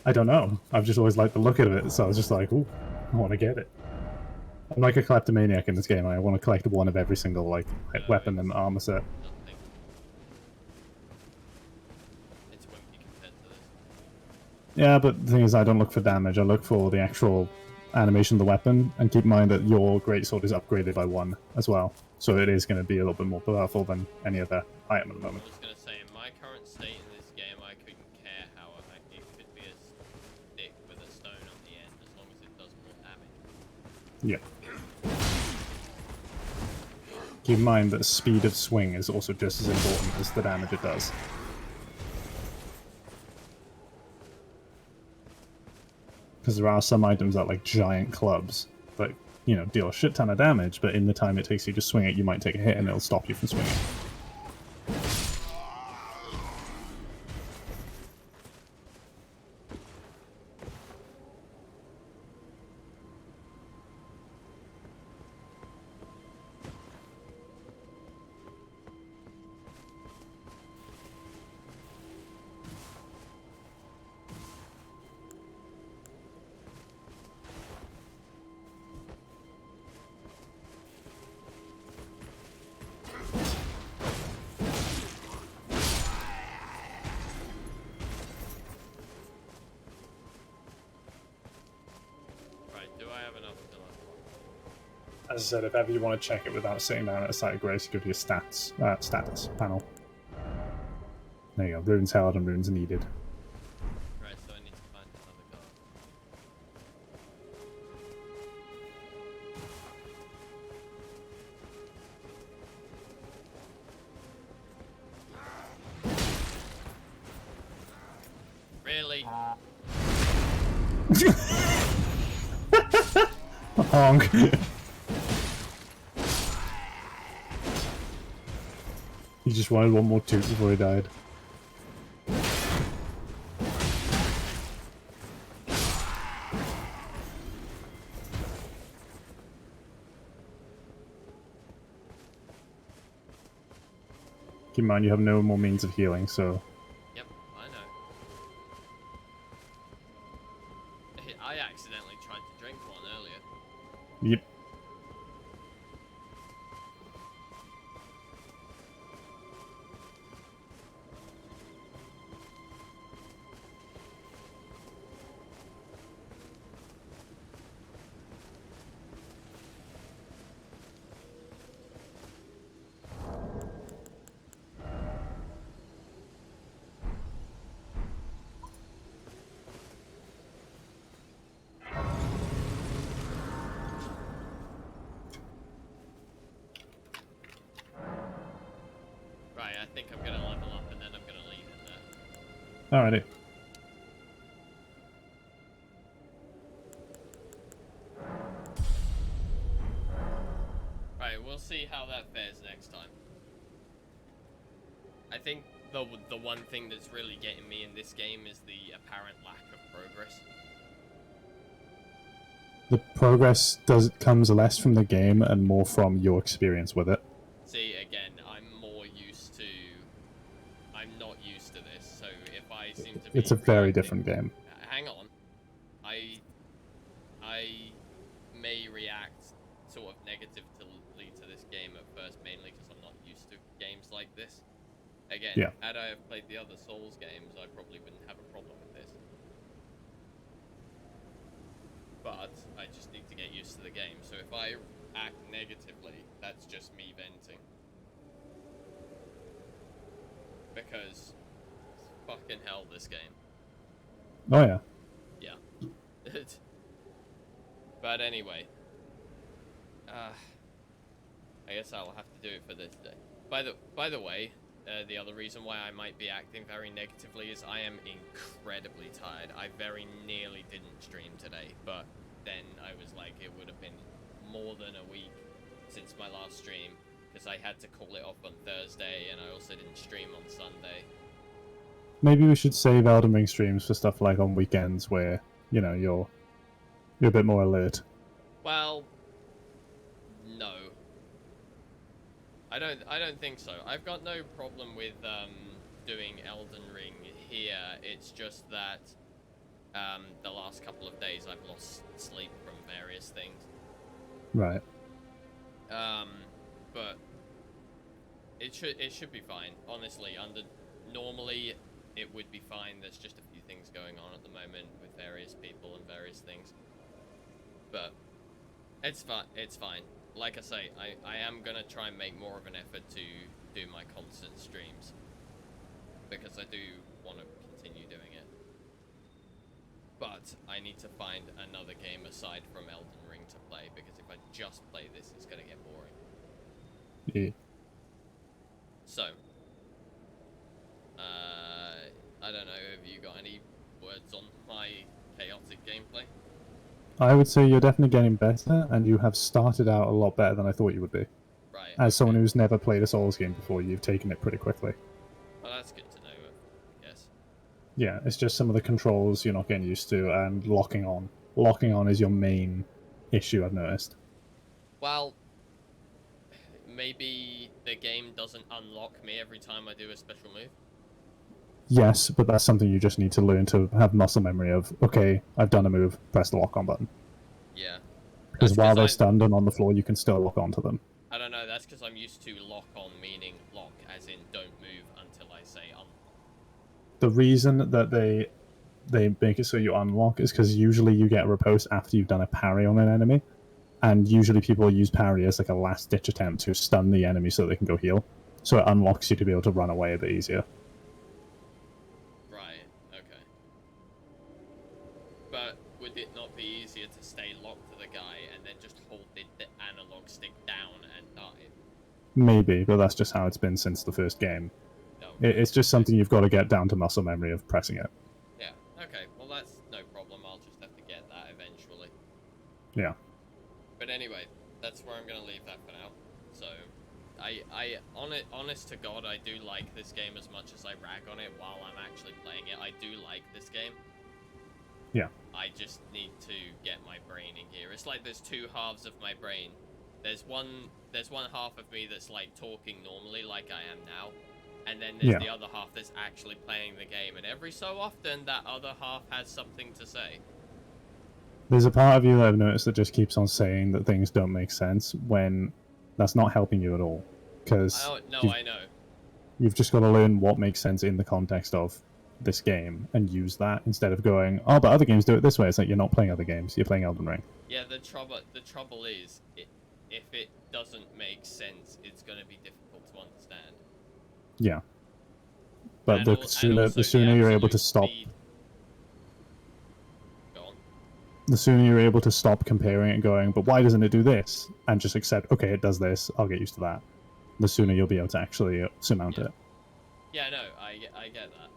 I don't know. I've just always liked the look of it, so I was just like, ooh, I want to get it. I'm like a kleptomaniac in this game. I want to collect one of every single like weapon and armor set. Nothing. It's wimpy compared to this. Yeah, but the thing is, I don't look for damage. I look for the actual animation of the weapon, and keep in mind that your greatsword is upgraded by 1 as well. So it is going to be a little bit more powerful than any other item at the I moment. was gonna say, in my current state in this game, I couldn't care how it could be a stick with a stone on the end, as long as it does more damage. Yeah. Keep in mind that speed of swing is also just as important as the damage it does. Because there are some items that like giant clubs that, you know, deal a shit ton of damage, but in the time it takes you to swing it, you might take a hit and it'll stop you from swinging. As I said, if ever you want to check it without sitting down at a site of grace, you go to your status panel. There you go. Runes held and runes needed. Right, so I need to find another guard. Really? Honk. He just wanted one more toot before he died. Keep in mind you have no more means of healing, so... Yep, I know. I accidentally tried to drink one earlier. Yep. Right, I think I'm gonna level up and then I'm gonna leave it there. Alrighty. Right, we'll see how that fares next time. I think the one thing that's really getting me in this game is the apparent lack of progress. The progress comes less from the game and more from your experience with it. See, again, I'm not used to this, so if I seem to be... It's a very different game. Hang on. I may react sort of negatively to this game at first, mainly because I'm not used to games like this. Again, Yeah. had I have played the other Souls games, I probably wouldn't have a problem with this. But I just need to get used to the game, so if I act negatively, that's just me venting. Because fucking hell, this game. Oh yeah. Yeah. But anyway. I guess I'll have to do it for this day. By the way, the other reason why I might be acting very negatively is I am incredibly tired. I very nearly didn't stream today, but then I was like, it would have been more than a week since my last stream, because I had to call it off on Thursday, and I also didn't stream on Sunday. Maybe we should save Elden Ring streams for stuff like on weekends where, you know, you're a bit more alert. Well, no. I don't think so. I've got no problem with doing Elden Ring here. It's just that the last couple of days I've lost sleep from various things. Right. But it should be fine. Honestly, normally it would be fine. There's just a few things going on at the moment with various people and various things. But it's fine. Like I say, I am gonna try and make more of an effort to do my constant streams, because I do want to continue doing it. But I need to find another game aside from Elden Ring to play, because if I just play this, it's gonna get boring. Yeah. So, I don't know, have you got any words on my chaotic gameplay? I would say you're definitely getting better, and you have started out a lot better than I thought you would be. Right. As someone who's never played a Souls game before, you've taken it pretty quickly. Well, that's good to know, I guess. Yeah, it's just some of the controls you're not getting used to, and locking on. Locking on is your main issue, I've noticed. Well, maybe the game doesn't unlock me every time I do a special move. Yes, but that's something you just need to learn to have muscle memory of. Okay, I've done a move, press the lock on button. Yeah. Because while they're stunned and on the floor, you can still lock onto them. I don't know, that's because I'm used to lock on, meaning lock, as in don't move until I say unlock. The reason that they make it so you unlock is because usually you get a riposte after you've done a parry on an enemy, And usually people use parry as like a last-ditch attempt to stun the enemy so they can go heal. So it unlocks you to be able to run away a bit easier. Right, okay. But would it not be easier to stay locked to the guy and then just hold the analog stick down and die? Maybe, but that's just how it's been since the first game. No. It's just something you've got to get down to muscle memory of pressing it. Yeah, okay. Well, that's no problem. I'll just have to get that eventually. Yeah. But anyway, that's where I'm going to leave that for now. So, honest to God, I do like this game as much as I rag on it while I'm actually playing it. I do like this game. Yeah. I just need to get my brain in gear. It's like there's two halves of my brain. There's one half of me that's like talking normally like I am now. And then there's the other half that's actually playing the game. And every so often, that other half has something to say. There's a part of you that I've noticed that just keeps on saying that things don't make sense when that's not helping you at all. Because I know. You've just got to learn what makes sense in the context of this game and use that instead of going, oh, but other games do it this way. It's like you're not playing other games. You're playing Elden Ring. Yeah, the trouble is, if it doesn't make sense, it's going to be difficult to understand. Yeah. But And the sooner you're able to stop... The sooner you're able to stop comparing it and going, but why doesn't it do this? And just accept, okay, it does this, I'll get used to that. The sooner you'll be able to actually surmount it. Yeah, no, I get that.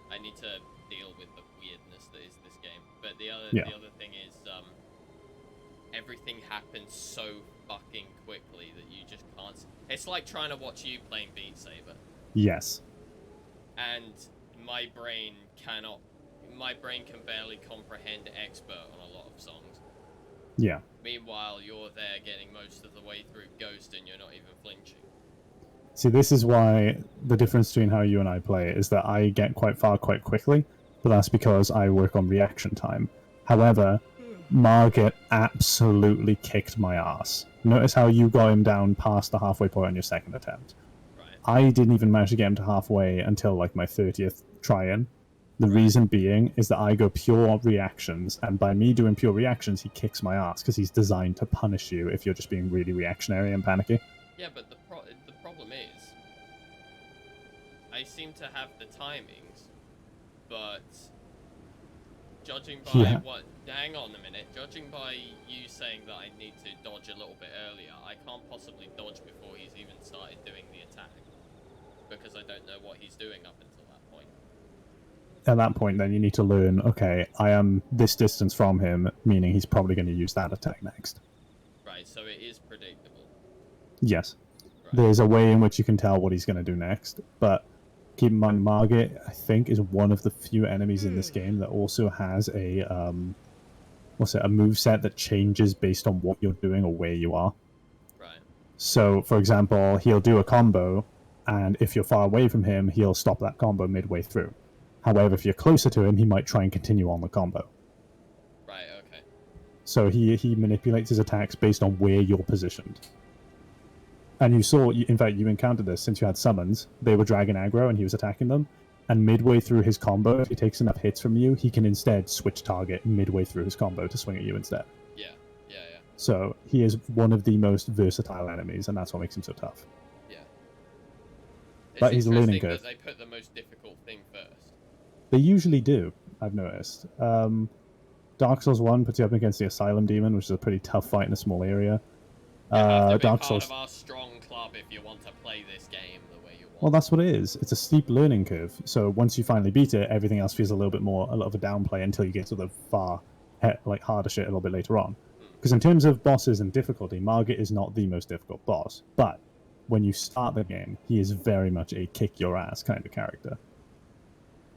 I need to deal with the weirdness that is this game. But the other thing is, everything happens so fucking quickly that you just can't... It's like trying to watch you playing Beat Saber. Yes. And my brain can barely comprehend expert on a lot of songs. Yeah. Meanwhile, you're there getting most of the way through Ghost and you're not even flinching. See, this is why the difference between how you and I play is that I get quite far quite quickly, but that's because I work on reaction time. However, Margit absolutely kicked my ass. Notice how you got him down past the halfway point on your second attempt. Right. I didn't even manage to get him to halfway until like my 30th try-in. The reason being is that I go pure reactions, and by me doing pure reactions, he kicks my ass because he's designed to punish you if you're just being really reactionary and panicky. Yeah, but the problem is, I seem to have the timings, but judging by hang on a minute, judging by you saying that I need to dodge a little bit earlier, I can't possibly dodge before he's even started doing the attack, because I don't know what he's doing up until that point. At that point, then you need to learn, okay, I am this distance from him, meaning he's probably going to use that attack next. Right, so it is predictable. Yes. Right. There's a way in which you can tell what he's going to do next, but keep in mind, Margit, I think, is one of the few enemies in this game that also has a moveset that changes based on what you're doing or where you are. Right. So, for example, he'll do a combo, and if you're far away from him, he'll stop that combo midway through. However, if you're closer to him, he might try and continue on the combo. Right, okay. So he manipulates his attacks based on where you're positioned. And you saw, in fact, you encountered this since you had summons. They were dragon aggro and he was attacking them. And midway through his combo, if he takes enough hits from you, he can instead switch target midway through his combo to swing at you instead. Yeah. So he is one of the most versatile enemies, and that's what makes him so tough. Yeah. But he's a learning curve. That they put the most difficult thing first. They usually do, I've noticed. Dark Souls 1 puts you up against the Asylum Demon, which is a pretty tough fight in a small area. You have to be Dark part Souls... of our strong club if you want to play this game the way you want. Well, that's what it is. It's a steep learning curve. So once you finally beat it, everything else feels a little of a downplay until you get to the harder shit a little bit later on. Because in terms of bosses and difficulty, Margit is not the most difficult boss. But when you start the game, he is very much a kick-your-ass kind of character.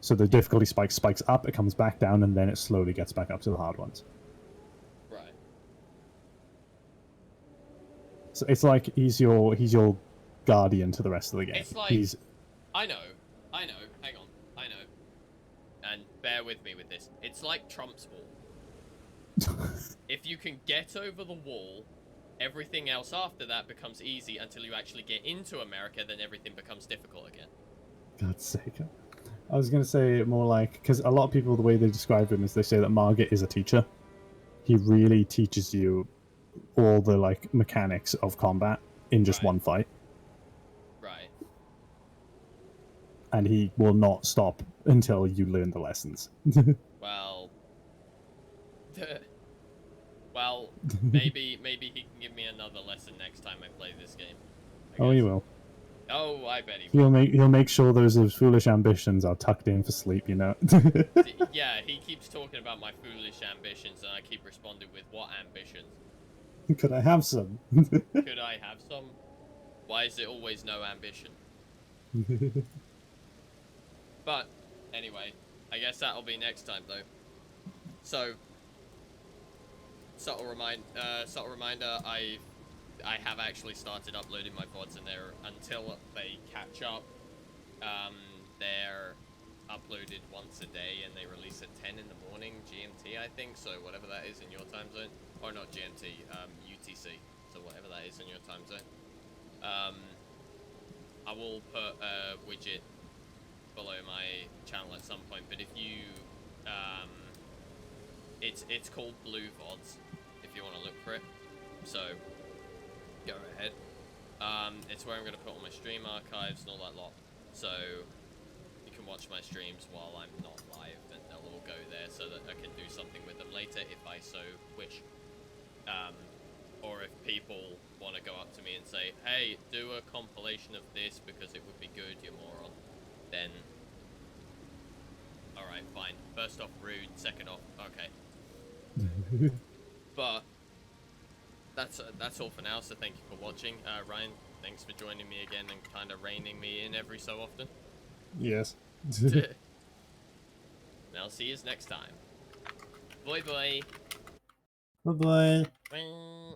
So the difficulty spikes up, it comes back down, and then it slowly gets back up to the hard ones. Right. So it's like he's your guardian to the rest of the game. It's like... I know. Hang on. I know. And bear with me with this. It's like Trump's wall. If you can get over the wall, everything else after that becomes easy until you actually get into America, then everything becomes difficult again. God's sake. I was going to say more like, because a lot of people, the way they describe him is they say that Margit is a teacher. He really teaches you all the like mechanics of combat in just Right. one fight, Right. and he will not stop until you learn the lessons. Well, well, maybe he can give me another lesson next time I play this game. I Oh, he guess. will. Oh, I bet he will. He'll make sure those foolish ambitions are tucked in for sleep. You know. Yeah, he keeps talking about my foolish ambitions, and I keep responding with, what ambitions? Could I have some? Could I have some? Why is it always no ambition? But, anyway, I guess that'll be next time, though. So, subtle reminder, I have actually started uploading my VODs in there until they catch up. They're uploaded once a day, and they release at 10 in the morning, GMT, I think, so whatever that is in your time zone. Or not GMT, UTC, so whatever that is in your time zone. I will put a widget below my channel at some point, but if you, it's called Blue VODs, if you want to look for it, so go ahead. It's where I'm going to put all my stream archives and all that lot, so you can watch my streams while I'm not live, and they'll all go there so that I can do something with them later if I so wish. Or if people want to go up to me and say, hey, do a compilation of this because it would be good, you moron, then alright, fine. First off, rude. Second off, okay. But that's all for now, so thank you for watching. Ryan, thanks for joining me again and kind of reining me in every so often. Yes. And I'll see you next time. Bye bye. Bye bye. Bye.